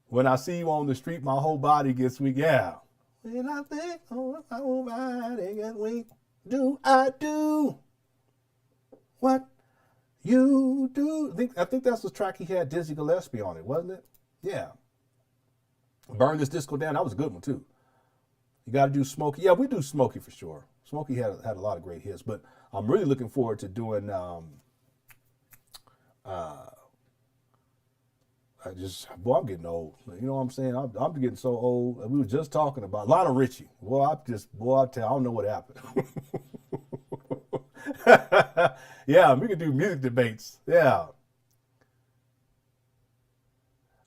When I see you on the street, my whole body gets weak. Yeah. When I think, oh, my whole body gets weak, do I do what you do? I think that's the track he had Dizzy Gillespie on it, wasn't it? Yeah. Burn This Disco Down. That was a good one too. You got to do Smokey. Yeah, we do Smokey for sure. Smokey had a lot of great hits, but I'm really looking forward to doing. I'm getting old. You know what I'm saying? I'm getting so old. We were just talking about Lionel Richie. I don't know what happened. Yeah, we could do music debates. Yeah.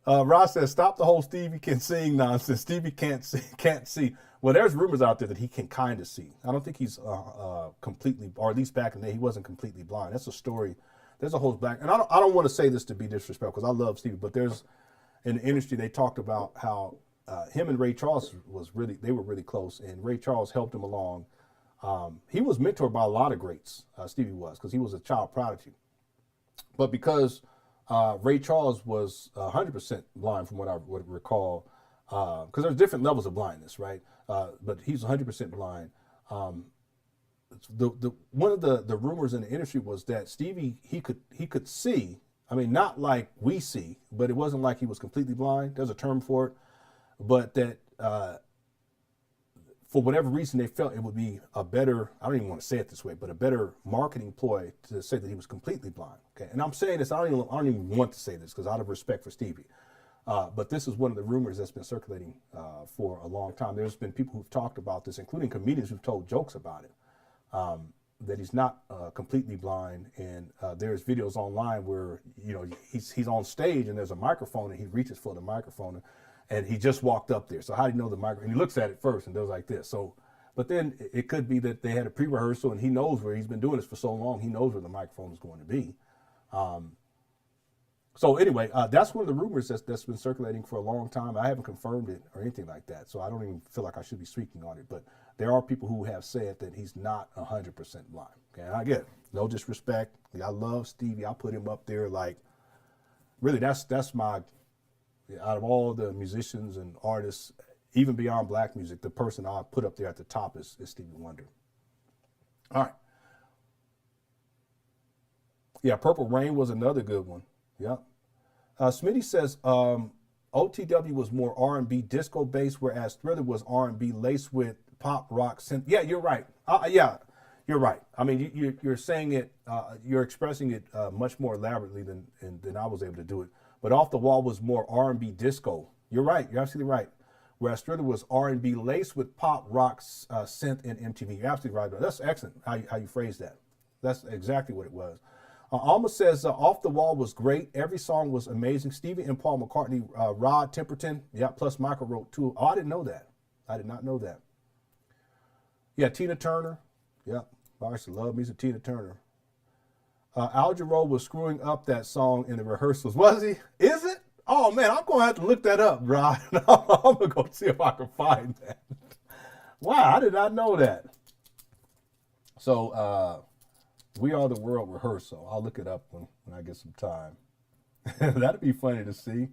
Ross says, stop the whole Stevie can sing nonsense. Stevie can't see. Well, there's rumors out there that he can kind of see. I don't think he's completely, or at least back in the day, he wasn't completely blind. That's a story. There's a whole back, and I don't want to say this to be disrespectful because I love Stevie, but there's in the industry they talked about how him and Ray Charles were really close, and Ray Charles helped him along. He was mentored by a lot of greats. Stevie was, because he was a child prodigy, but because Ray Charles was 100% blind, from what I would recall, because there's different levels of blindness, right? But he's 100% blind. One of the rumors in the industry was that Stevie he could see. I mean, not like we see, but it wasn't like he was completely blind. There's a term for it, but that for whatever reason they felt it would be a better, I don't even want to say it this way, but a better marketing ploy to say that he was completely blind. Okay, and I'm saying this, I don't even want to say this because out of respect for Stevie. But this is one of the rumors that's been circulating for a long time. There's been people who've talked about this, including comedians who've told jokes about it, that he's not completely blind. And there's videos online where, you know, he's on stage and there's a microphone and he reaches for the microphone and he just walked up there. So how do you know the microphone? And he looks at it first and does like this. So, but then it could be that they had a pre-rehearsal and he knows where he's been doing this for so long. He knows where the microphone is going to be. So anyway, that's one of the rumors that's been circulating for a long time. I haven't confirmed it or anything like that, so I don't even feel like I should be speaking on it. But there are people who have said that he's not 100% blind. Okay, and I get it. No disrespect. I love Stevie. I put him up there like, really, that's my, out of all the musicians and artists, even beyond black music, the person I put up there at the top is Stevie Wonder. All right. Yeah, Purple Rain was another good one. Yeah. Smitty says OTW was more R&B disco based, whereas Thriller was R&B laced with pop rock synth. Yeah, you're right. Yeah, you're right. I mean, you're saying it, you're expressing it much more elaborately than I was able to do it. But Off the Wall was more R&B disco. You're right. You're absolutely right. Whereas Thriller was R&B laced with pop rock synth and MTV. You're absolutely right. That's excellent how you phrased that. That's exactly what it was. Alma says, Off the Wall was great. Every song was amazing. Stevie and Paul McCartney, Rod Temperton, yeah, plus Michael wrote too. Oh, I didn't know that. I did not know that. Yeah, Tina Turner. Yeah, I used to love me some Tina Turner. Al Jarreau was screwing up that song in the rehearsals. Was he? Is it? Oh, man, I'm going to have to look that up, Rod. I'm going to go see if I can find that. Wow, I did not know that. So, We Are the World rehearsal. I'll look it up when I get some time. That'd be funny to see.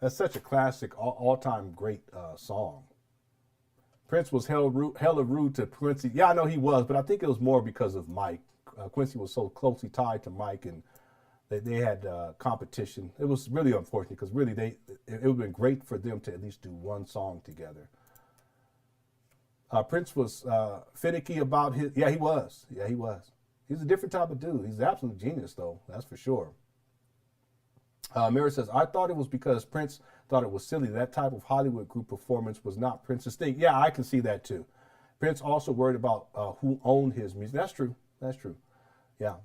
That's such a classic, all-time great song. Prince was hella rude to Quincy. Yeah, I know he was, but I think it was more because of Mike. Quincy was so closely tied to Mike, and they had competition. It was really unfortunate because really it would have been great for them to at least do one song together. Prince was finicky about his. Yeah, he was. Yeah, he was. He's a different type of dude. He's an absolute genius, though. That's for sure. Mary says, I thought it was because Prince thought it was silly. That type of Hollywood group performance was not Prince's thing. Yeah, I can see that too. Prince also worried about who owned his music. That's true. That's true. Yeah.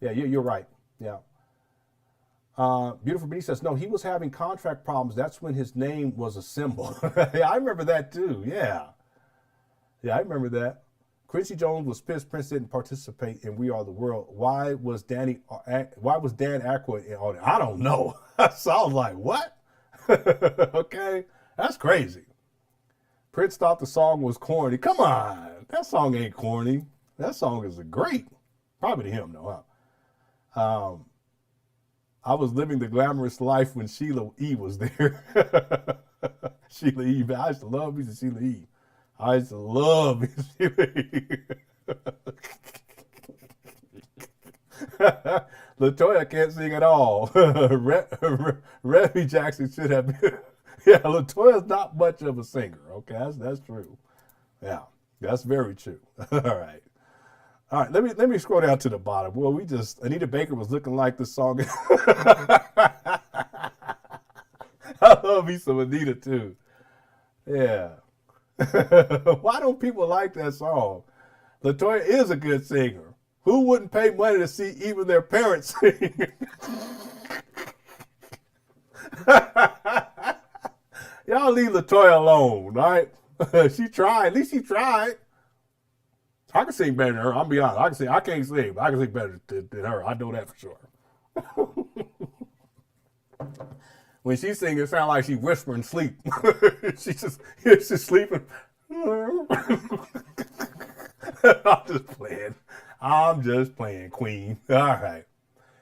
Yeah, you're right. Yeah. Beautiful Bee says, no, he was having contract problems. That's when his name was a symbol. Yeah, I remember that too. Yeah. Yeah, I remember that. Quincy Jones was pissed Prince didn't participate in We Are the World. Why was Dan Aykroyd on it? I don't know. So I was like, what? Okay, that's crazy. Prince thought the song was corny. Come on, that song ain't corny. That song is great. Probably to him though, huh? I was living the glamorous life when Sheila E. was there. Sheila E. I used to love me some Sheila E. I used to love me some Sheila E. LaToya can't sing at all. Remy Jackson should have been. Yeah, LaToya's not much of a singer. Okay, that's true. Yeah, that's very true. All right. All right, let me scroll down to the bottom. Well, Anita Baker was looking like this song. I love me some Anita too. Yeah. Why don't people like that song? LaToya is a good singer. Who wouldn't pay money to see even their parents sing? Y'all leave LaToya alone, right? She tried. At least she tried. I can sing better than her. I'll be honest. I can't sing, but I can sing better than her. I know that for sure. When she sings, it sounds like she whispering sleep. She's just sleeping. I'm just playing, Queen. All right.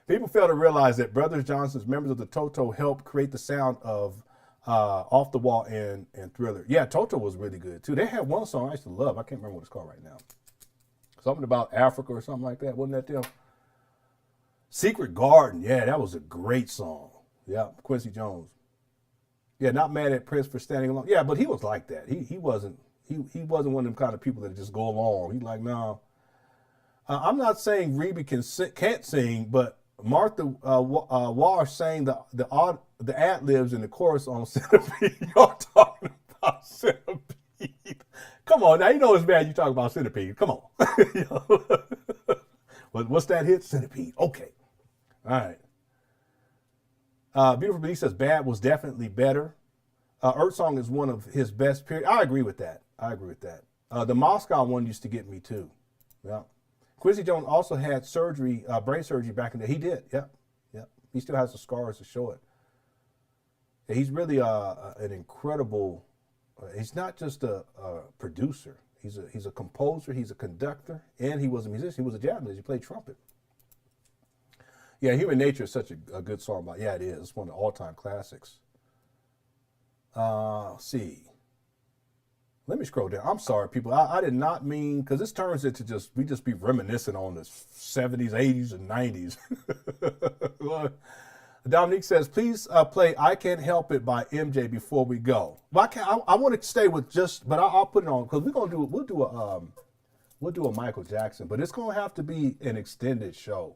People fail to realize that Brothers Johnson's members of the Toto helped create the sound of Off the Wall and Thriller. Yeah, Toto was really good too. They had one song I used to love. I can't remember what it's called right now. Something about Africa or something like that. Wasn't that them? Secret Garden. Yeah, that was a great song. Yeah, Quincy Jones. Yeah, not mad at Prince for standing alone. Yeah, but he was like that. He wasn't one of them kind of people that just go along. He's like, no. I'm not saying Reba can't sing, but Martha Wash sang the ad libs in the chorus on Centipede. Y'all talking about Centipede? Come on, now you know it's bad. You talk about Centipede. Come on. What's that hit? Centipede. Okay. All right. Beautiful Bee says Bad was definitely better. Earth Song is one of his best. Period. I agree with that. The Moscow one used to get me too. Yeah. Quincy Jones also had surgery, brain surgery back in the day. He did. Yeah. He still has the scars to show it. And he's really an incredible. He's not just a producer. He's a composer. He's a conductor, and he was a musician. He was a jazz musician. He played trumpet. Yeah, Human Nature is such a good song. But yeah, it is. It's one of the all-time classics. Let's see. Let me scroll down. I'm sorry, people. I did not mean, because this turns into we just be reminiscing on the 70s, 80s, and 90s. Dominique says, please play I Can't Help It by MJ before we go. Well, I want to stay with but I'll put it on, because we'll do a Michael Jackson, but it's going to have to be an extended show.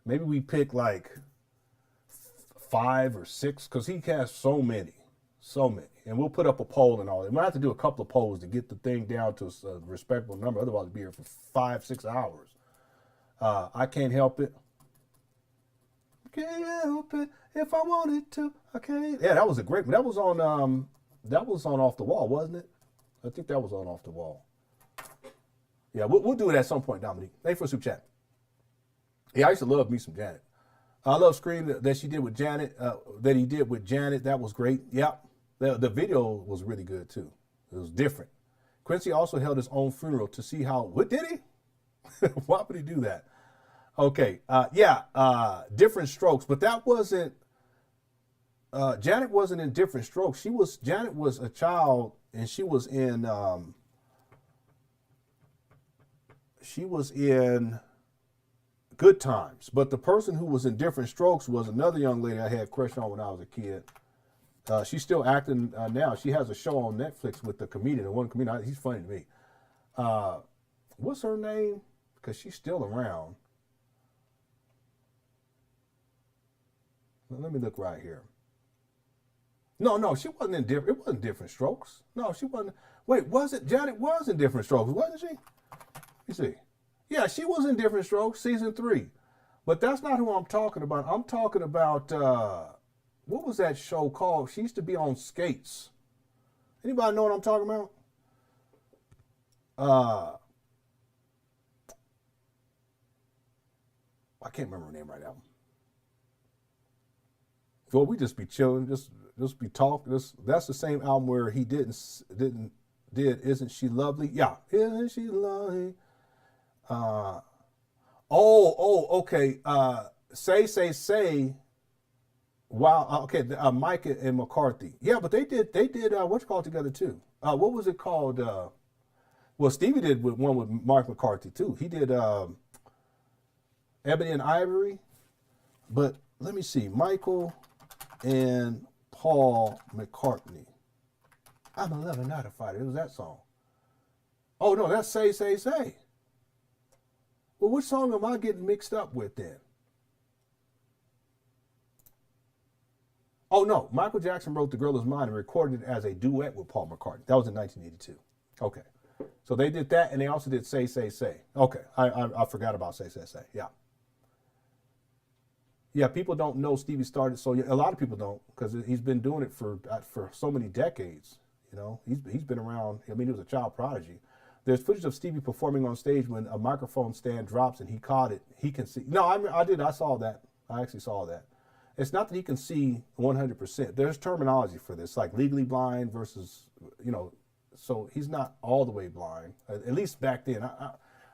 Maybe we pick like 5 or 6, because he has so many. And we'll put up a poll and all that. We'll have to do a couple of polls to get the thing down to a respectable number. Otherwise, we'll be here for 5-6 hours. I Can't Help It. Can't help it if I wanted to. I can't. Yeah, that was a great one. That was on Off the Wall, wasn't it? I think that was on Off the Wall. Yeah, we'll do it at some point, Dominique. Thanks for the super chat. Yeah, I used to love me some Janet. I love Scream that she did with Janet, that he did with Janet. That was great. Yeah. The video was really good too. It was different. Quincy also held his own funeral to see how, what did he? Why would he do that? Okay. Different Strokes, but that wasn't Janet wasn't in Different Strokes. Janet was a child, and she was in Good Times. But the person who was in Different Strokes was another young lady I had a crush on when I was a kid. She's still acting now. She has a show on Netflix with the comedian. The one comedian, he's funny to me. What's her name? Because she's still around. Let me look right here. No, she wasn't in Different. It wasn't Different Strokes. No, she wasn't. Wait, was it? Janet was in Different Strokes, wasn't she? Let me see. Yeah, she was in Different Strokes, season 3. But that's not who I'm talking about. I'm talking about, what was that show called? She used to be on Skates. Anybody know what I'm talking about? I can't remember her name right now. So we just be chilling, just be talking. That's the same album where he did Isn't She Lovely? Yeah, Isn't She Lovely? Okay. Say. Wow. Okay. Mike and McCarthy. Yeah, but they did what's called together too. What was it called? Well, Stevie did one with Mark McCarthy too. He did Ebony and Ivory. But let me see, Michael and Paul McCartney. I'm a lover, not a fighter. It was that song. Oh no, that's Say. Well, which song am I getting mixed up with then? Oh no, Michael Jackson wrote The Girl Is Mine and recorded it as a duet with Paul McCartney. That was in 1982. Okay. So they did that, and they also did Say. Okay, I forgot about Say. Yeah. Yeah, people don't know Stevie started, so a lot of people don't, because he's been doing it for so many decades. You know, he's been around. I mean, he was a child prodigy. There's footage of Stevie performing on stage when a microphone stand drops and he caught it. He can see. No, I did. I saw that. I actually saw that. It's not that he can see 100%. There's terminology for this, like legally blind versus, so he's not all the way blind. At least back then.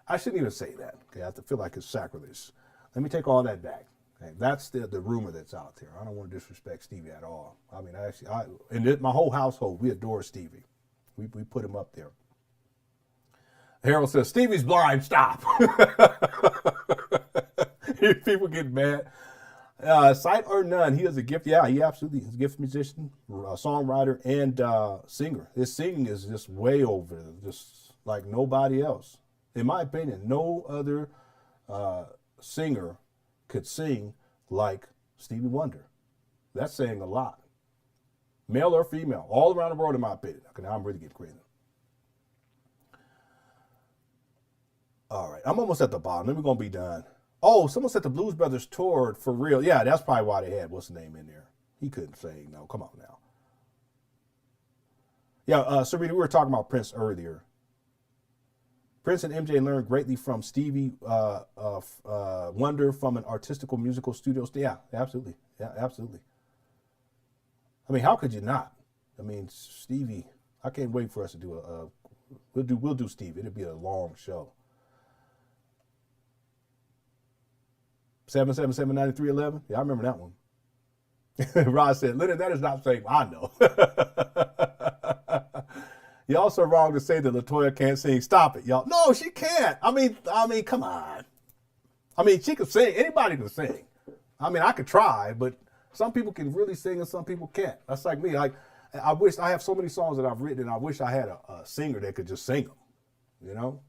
I shouldn't even say that. Okay, I have to feel like it's sacrilege. Let me take all that back. Okay, that's the rumor that's out there. I don't want to disrespect Stevie at all. I mean, my whole household, we adore Stevie. We put him up there. Harold says, Stevie's blind, stop. People get mad. Sight or none, he is a gift. Yeah, he absolutely is a gifted musician, songwriter, and singer. His singing is just way over, just like nobody else. In my opinion, no other singer could sing like Stevie Wonder. That's saying a lot. Male or female, all around the world, in my opinion. Okay, now I'm really getting crazy. All right, I'm almost at the bottom. Then we're going to be done. Oh, someone said the Blues Brothers toured for real. Yeah, that's probably why they had what's the name in there. He couldn't sing. No, come on now. Yeah, Serena, we were talking about Prince earlier. Prince and MJ learned greatly from Stevie Wonder from an artistical musical studio. Yeah, absolutely. Yeah, absolutely. I mean, how could you not? I mean, Stevie, I can't wait for us to do we'll do Stevie. It'll be a long show. 777-9311. Yeah, I remember that one. Rod said, Leonard, that is not saying, I know. You're also wrong to say that LaToya can't sing. Stop it, y'all. No, she can't. I mean, come on. I mean, she can sing. Anybody can sing. I mean, I could try, but some people can really sing and some people can't. That's like me. Like, I wish I have so many songs that I've written, and I wish I had a singer that could just sing them, you know?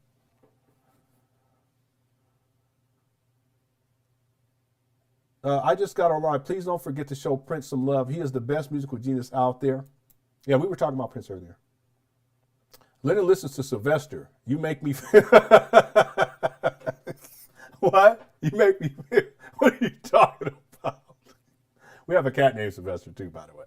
I just got online. Please don't forget to show Prince some love. He is the best musical genius out there. Yeah, we were talking about Prince earlier. Lennon listens to Sylvester. You make me feel. What? You make me feel. What are you talking about? We have a cat named Sylvester too, by the way.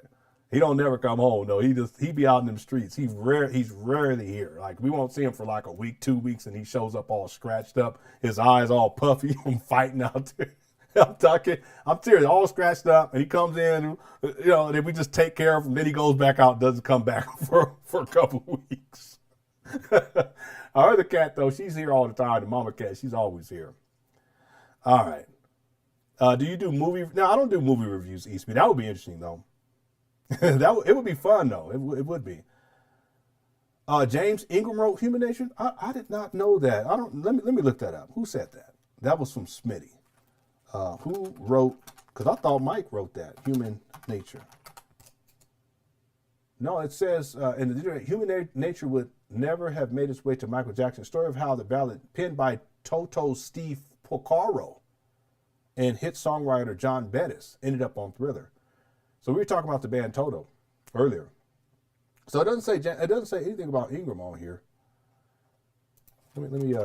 He don't never come home though. He be out in them streets. He's rarely here. Like we won't see him for like a week, 2 weeks, and he shows up all scratched up, his eyes all puffy from fighting out there. I'm talking. I'm serious. All scratched up, and he comes in. And then we just take care of him. Then he goes back out, doesn't come back for a couple of weeks. Our other cat though, she's here all the time. The mama cat, she's always here. All right. Do you do movie? No, I don't do movie reviews, Eastby. That would be interesting though. It would be fun though. It would be. James Ingram wrote Human Nature. I did not know that. I don't. Let me look that up. Who said that? That was from Smitty. Who wrote? Because I thought Mike wrote that. Human Nature. No, it says in the dictionary, Human Nature would never have made its way to Michael Jackson. Story of how the ballad penned by Toto's Steve Porcaro and hit songwriter John Bettis ended up on Thriller. So we were talking about the band Toto earlier. So it doesn't say anything about Ingram on here. Let me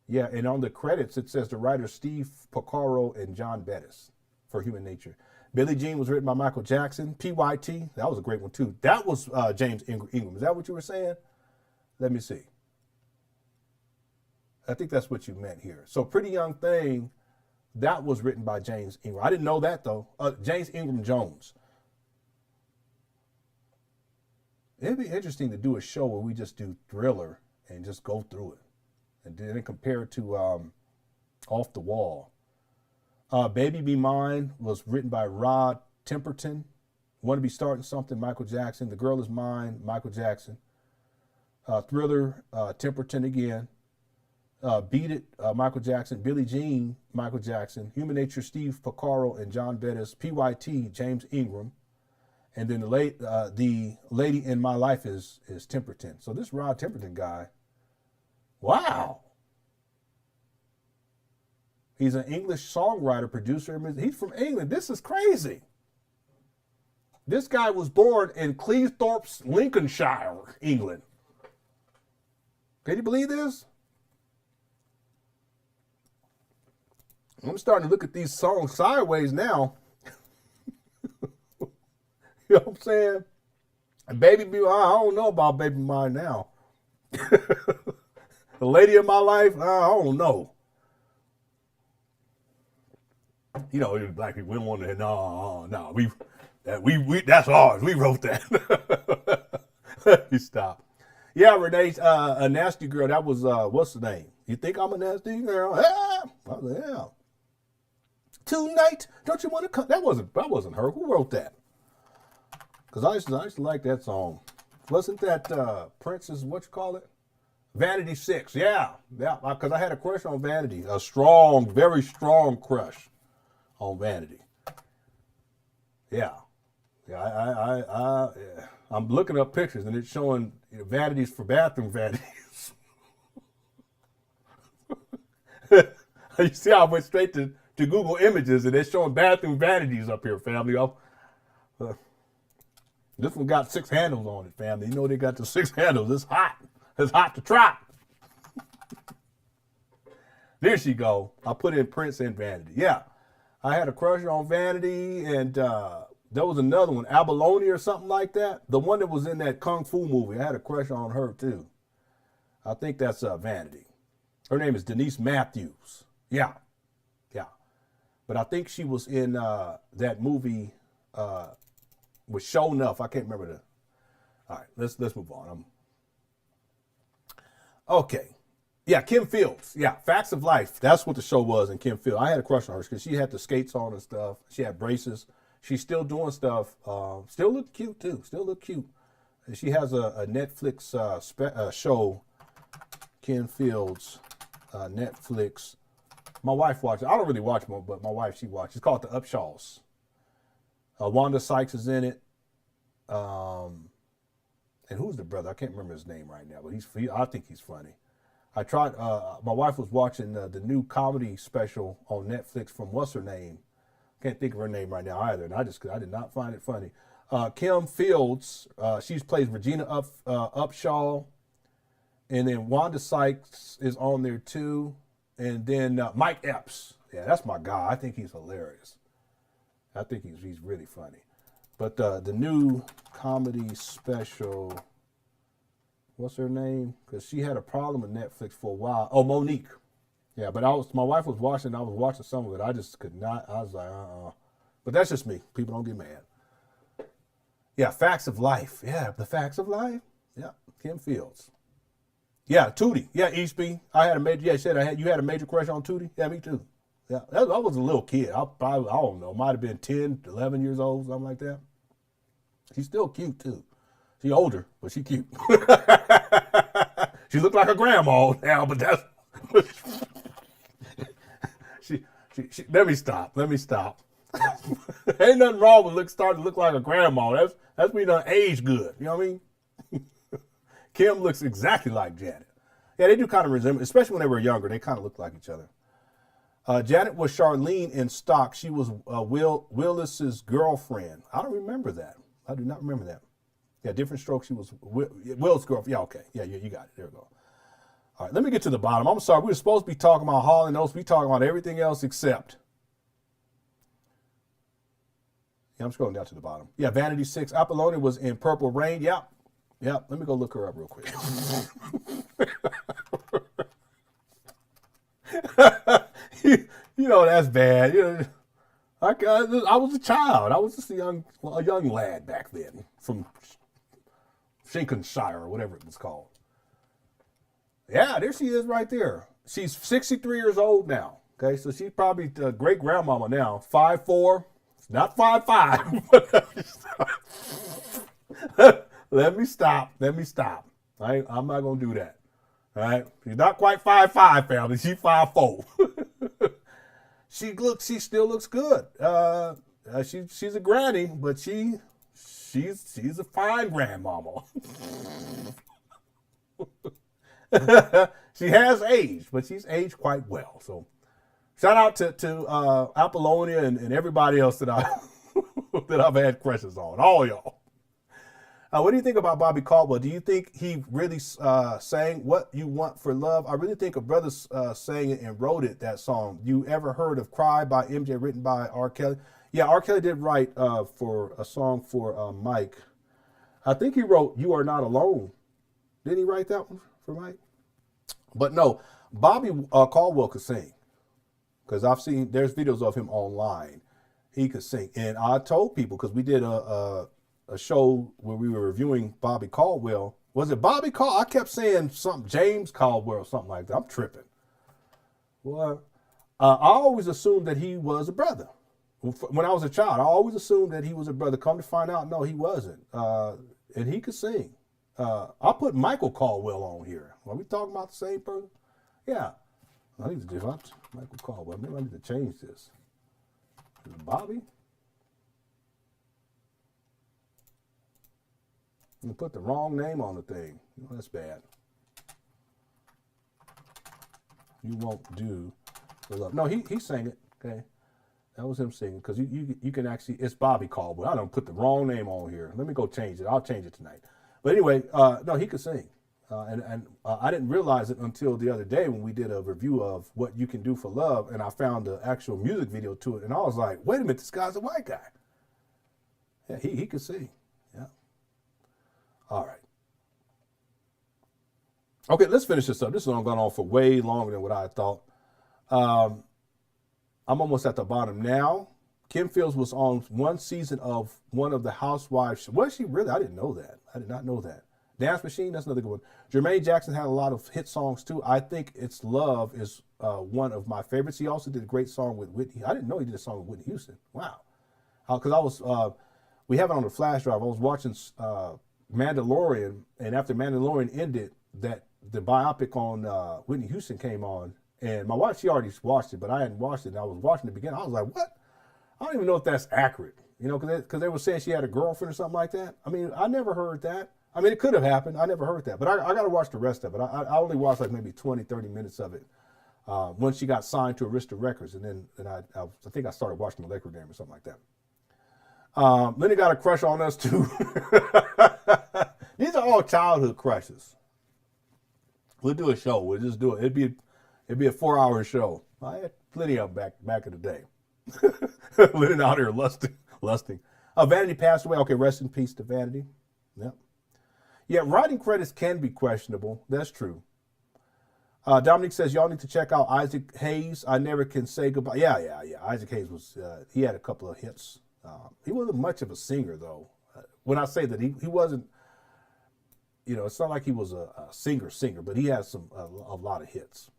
yeah, and on the credits it says the writers Steve Porcaro and John Bettis for Human Nature. Billie Jean was written by Michael Jackson. PYT, that was a great one too. That was James Ingram. Is that what you were saying? Let me see. I think that's what you meant here. So Pretty Young Thing, that was written by James Ingram. I didn't know that though. James Ingram Jones. It'd be interesting to do a show where we just do Thriller and just go through it. And then compare it to Off the Wall. Baby Be Mine was written by Rod Temperton. Want to Be Starting Something, Michael Jackson. The Girl Is Mine, Michael Jackson. Thriller, Temperton again. Beat It, Michael Jackson. Billie Jean, Michael Jackson. Human Nature, Steve Porcaro and John Bettis. PYT, James Ingram. And then the Lady in My Life is Temperton. So this Rod Temperton guy, wow. He's an English songwriter, producer. He's from England. This is crazy. This guy was born in Cleethorpes, Lincolnshire, England. Can you believe this? I'm starting to look at these songs sideways now. You know what I'm saying? And Baby Be Mine, I don't know about Baby Mine now. The Lady of My Life, I don't know. You know, black people, we don't want to, no, we that's ours. We wrote that. Let me stop. Yeah, Renee, a nasty girl. That was, what's the name? You think I'm a nasty girl? Yeah. Tonight, don't you want to come? That wasn't her. Who wrote that? Because I used to like that song. Wasn't that Prince's, what you call it? Vanity 6. Yeah. Because I had a crush on Vanity. A strong, very strong crush on Vanity. Yeah. Yeah, I'm looking up pictures and it's showing vanities for bathroom vanities. You see how I went straight to Google Images and it's showing bathroom vanities up here, family. This one got 6 handles on it, family. You know they got the 6 handles. It's hot. It's hot to try. There she go. I put in Prince and Vanity. Yeah. I had a crush on Vanity, and there was another one, Abalone or something like that. The one that was in that Kung Fu movie. I had a crush on her, too. I think that's Vanity. Her name is Denise Matthews. Yeah. Yeah. But I think she was in that movie with Show Enough. I can't remember the... All right, let's move on. Okay. Yeah, Kim Fields. Yeah, Facts of Life. That's what the show was in Kim Fields. I had a crush on her because she had the skates on and stuff. She had braces. She's still doing stuff. Still look cute, too. Still look cute. And she has a Netflix show, Kim Fields, Netflix. My wife watches. I don't really watch more, but my wife, she watches. It's called The Upshaws. Wanda Sykes is in it. And who's the brother? I can't remember his name right now, but I think he's funny. I tried, my wife was watching the new comedy special on Netflix from what's her name? Can't think of her name right now either. And I did not find it funny. Kim Fields, she plays Regina Upshaw. And then Wanda Sykes is on there too. And then Mike Epps. Yeah, that's my guy. I think he's hilarious. I think he's really funny. But the new comedy special, what's her name? Because she had a problem with Netflix for a while. Oh, Monique. Yeah, but my wife was watching. I was watching some of it. I just could not. I was like, But that's just me. People don't get mad. Yeah, Facts of Life. Yeah, the Facts of Life. Yeah, Kim Fields. Yeah, Tootie. Yeah, Eastby. I had a major. Yeah, you had a major crush on Tootie. Yeah, me too. Yeah, I was a little kid. I don't know, might have been 10, 11 years old, something like that. She's still cute too. She older, but she cute. She looked like a grandma now, but that's she. Let me stop. Ain't nothing wrong with starting to look like a grandma. That's when you done age good. You know what I mean? Kim looks exactly like Janet. Yeah, they do kind of resemble, especially when they were younger. They kind of look like each other. Janet was Charlene in Stock. She was Willis's girlfriend. I don't remember that. I do not remember that. Yeah, Different Strokes. She was Will's girlfriend. Yeah, okay. Yeah, you got it. There we go. All right, let me get to the bottom. I'm sorry. We were supposed to be talking about Hall & Oates. We talking about everything else except. Yeah, I'm scrolling down to the bottom. Yeah, Vanity 6. Apollonia was in Purple Rain. Yep. Let me go look her up real quick. You know, that's bad. You know, I was a child. I was just a young lad back then from Lincolnshire or whatever it was called. Yeah, there she is right there. She's 63 years old now. Okay, so she's probably the great grandmama now. 5'4", not 5'5". Let me stop. I'm not gonna do that. All right, she's not quite 5'5", family. She's 5'4". She still looks good. She's a granny, but she's a fine grandmama. She has aged, but she's aged quite well. So shout out to Apollonia and everybody else that I've had crushes on, all y'all. What do you think about Bobby Caldwell? Do you think he really sang What You Want for Love? I really think a brother sang it and wrote it, that song. You ever heard of Cry by MJ, written by R. Kelly? Yeah, R. Kelly did write for a song for Mike. I think he wrote You Are Not Alone. Didn't he write that one for Mike? But no, Bobby Caldwell could sing. Because there's videos of him online. He could sing. And I told people, because we did a show where we were reviewing Bobby Caldwell. Was it Bobby Caldwell? I kept saying something, James Caldwell or something like that. I'm tripping. Well, I always assumed that he was a brother. When I was a child, I always assumed that he was a brother. Come to find out, no, he wasn't. And he could sing. I put Michael Caldwell on here. Are we talking about the same person? Yeah. I need to do that. Michael Caldwell. Maybe I need to change this. Is it Bobby? You put the wrong name on the thing. That's bad. You won't do the love. No, he sang it. Okay, that was him singing. Because you can actually, it's Bobby Caldwell. I don't put the wrong name on here. Let me go change it. I'll change it tonight. But anyway, no, he could sing. And I didn't realize it until the other day when we did a review of What You Can Do for Love, and I found the actual music video to it, and I was like, wait a minute, this guy's a white guy. Yeah, he could sing. Yeah. All right. Okay, let's finish this up. This has gone on for way longer than what I thought. I'm almost at the bottom now. Kim Fields was on one season of one of the Housewives. Was she really? I didn't know that. I did not know that. Dance Machine, that's another good one. Jermaine Jackson had a lot of hit songs too. I Think It's Love is one of my favorites. He also did a great song with Whitney. I didn't know he did a song with Whitney Houston. Wow. Because we have it on the flash drive. I was watching Mandalorian, and after Mandalorian ended, the biopic on Whitney Houston came on, and my wife, she already watched it, but I hadn't watched it, and I was watching the beginning. I was like, what? I don't even know if that's accurate, because they were saying she had a girlfriend or something like that. I mean, I never heard that. I mean, it could have happened. I never heard that, but I got to watch the rest of it. I only watched like maybe 20, 30 minutes of it once she got signed to Arista Records, and then I think I started watching the Laker game or something like that. Lenny got a crush on us too. These are all childhood crushes. We'll do a show. We'll just do it. It'd be a 4-hour show. I had plenty of them back in the day. Living out here lusting. Vanity passed away. Okay, rest in peace to Vanity. Yep. Yeah, writing credits can be questionable. That's true. Dominic says y'all need to check out Isaac Hayes. I Never Can Say Goodbye. Yeah. Isaac Hayes he had a couple of hits. He wasn't much of a singer though. When I say that, he wasn't. It's not like he was a singer, but he has a lot of hits.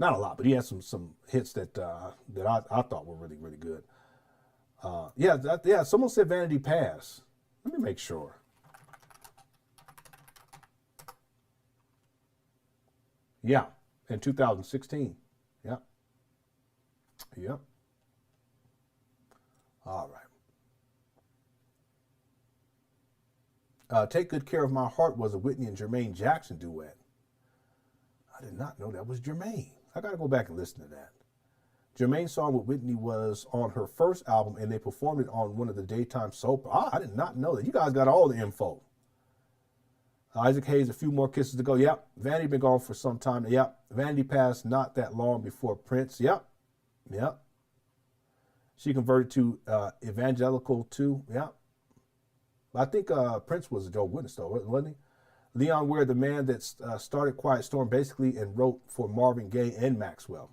Not a lot, but he had some hits that I thought were really, really good. Someone said Vanity Pass. Let me make sure. Yeah, in 2016. Yep. Yep. All right. Take Good Care of My Heart was a Whitney and Jermaine Jackson duet. I did not know that was Jermaine. I got to go back and listen to that. Jermaine's song with Whitney was on her first album, and they performed it on one of the daytime soap. I did not know that. You guys got all the info. Isaac Hayes, A Few More Kisses to Go. Yep. Vanity been gone for some time. Yep. Vanity passed not that long before Prince. Yep. Yep. She converted to evangelical too. Yep. I think Prince was a Jehovah's Witness though, wasn't he? Leon Ware, the man that started Quiet Storm basically and wrote for Marvin Gaye and Maxwell.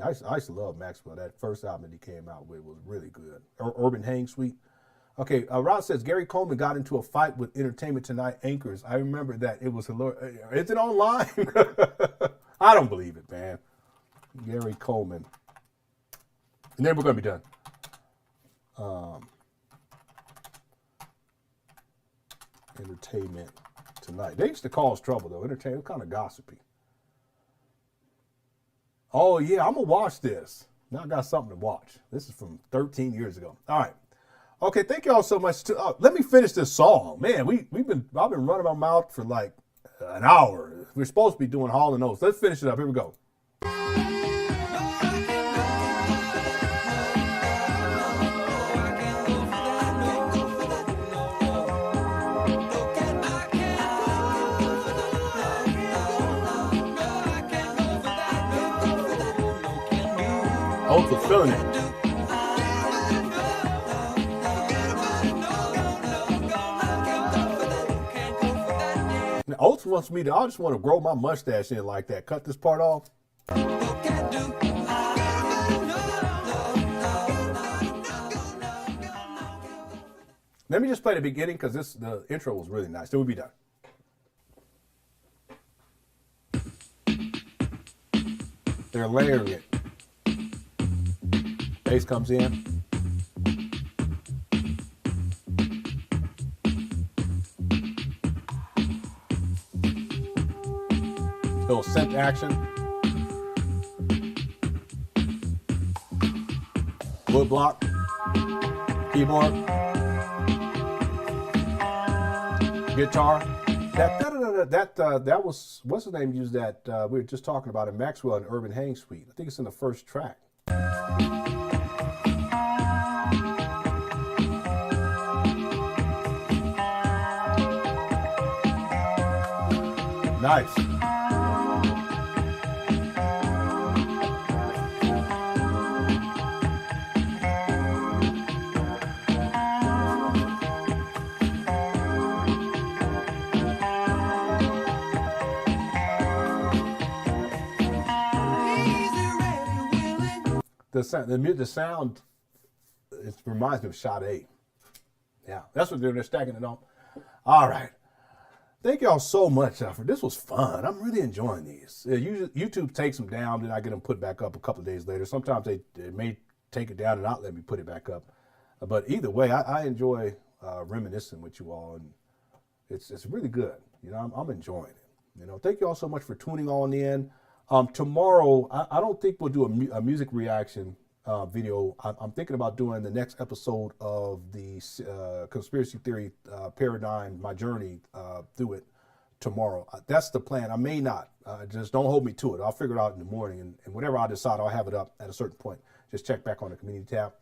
I used to love Maxwell. That first album that he came out with was really good. Urban Hang Suite. Okay, Rod says, Gary Coleman got into a fight with Entertainment Tonight anchors. I remember that. It was hilarious. Is it online? I don't believe it, man. Gary Coleman. And then we're going to be done. Entertainment Tonight. They used to cause trouble, though. Entertainment, kind of gossipy. Oh, yeah, I'm going to watch this. Now I got something to watch. This is from 13 years ago. All right. Okay, thank you all so much. Let me finish this song. Man, I've been running my mouth for like an hour. We're supposed to be doing Hall Oates. Let's finish it up. Here we go. Oates was feeling it. Oates wants me to, I just want to grow my mustache in like that. Cut this part off. Let me just play the beginning because the intro was really nice. Then we'll be done. They're layering it. Bass comes in. Little synth action. Wood block. Keyboard. Guitar. That was, what's the name used that we were just talking about in Maxwell and Urban Hang Suite. I think it's in the first track. Nice. The sound, it reminds me of Shot 8. Yeah, that's what they're stacking it on. All right. Thank y'all so much, this was fun. I'm really enjoying these. YouTube takes them down, then I get them put back up a couple of days later. Sometimes they may take it down and not let me put it back up. But either way, I enjoy reminiscing with you all, and it's really good. You know, I'm enjoying it. You know, thank you all so much for tuning on in. Tomorrow, I don't think we'll do a music reaction video. I'm thinking about doing the next episode of the conspiracy theory paradigm, my journey through it tomorrow. That's the plan. I may not. Just don't hold me to it. I'll figure it out in the morning, and whenever I decide, I'll have it up at a certain point. Just check back on the community tab.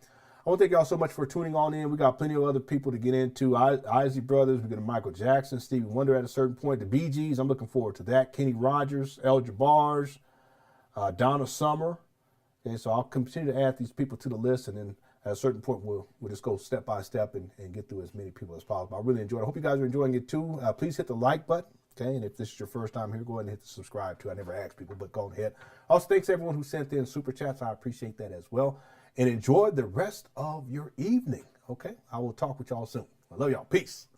I want to thank y'all so much for tuning on in. We got plenty of other people to get into. Isley Brothers, we got Michael Jackson, Stevie Wonder at a certain point, the Bee Gees, I'm looking forward to that. Kenny Rogers, El Jabars, Donna Summer. Okay, so I'll continue to add these people to the list, and then at a certain point, we'll just go step by step and get through as many people as possible. I really enjoyed it. I hope you guys are enjoying it too. Please hit the like button, okay? And if this is your first time here, go ahead and hit the subscribe too. I never ask people, but go ahead. Also, thanks everyone who sent in super chats. I appreciate that as well. And enjoy the rest of your evening, okay? I will talk with y'all soon. I love y'all. Peace.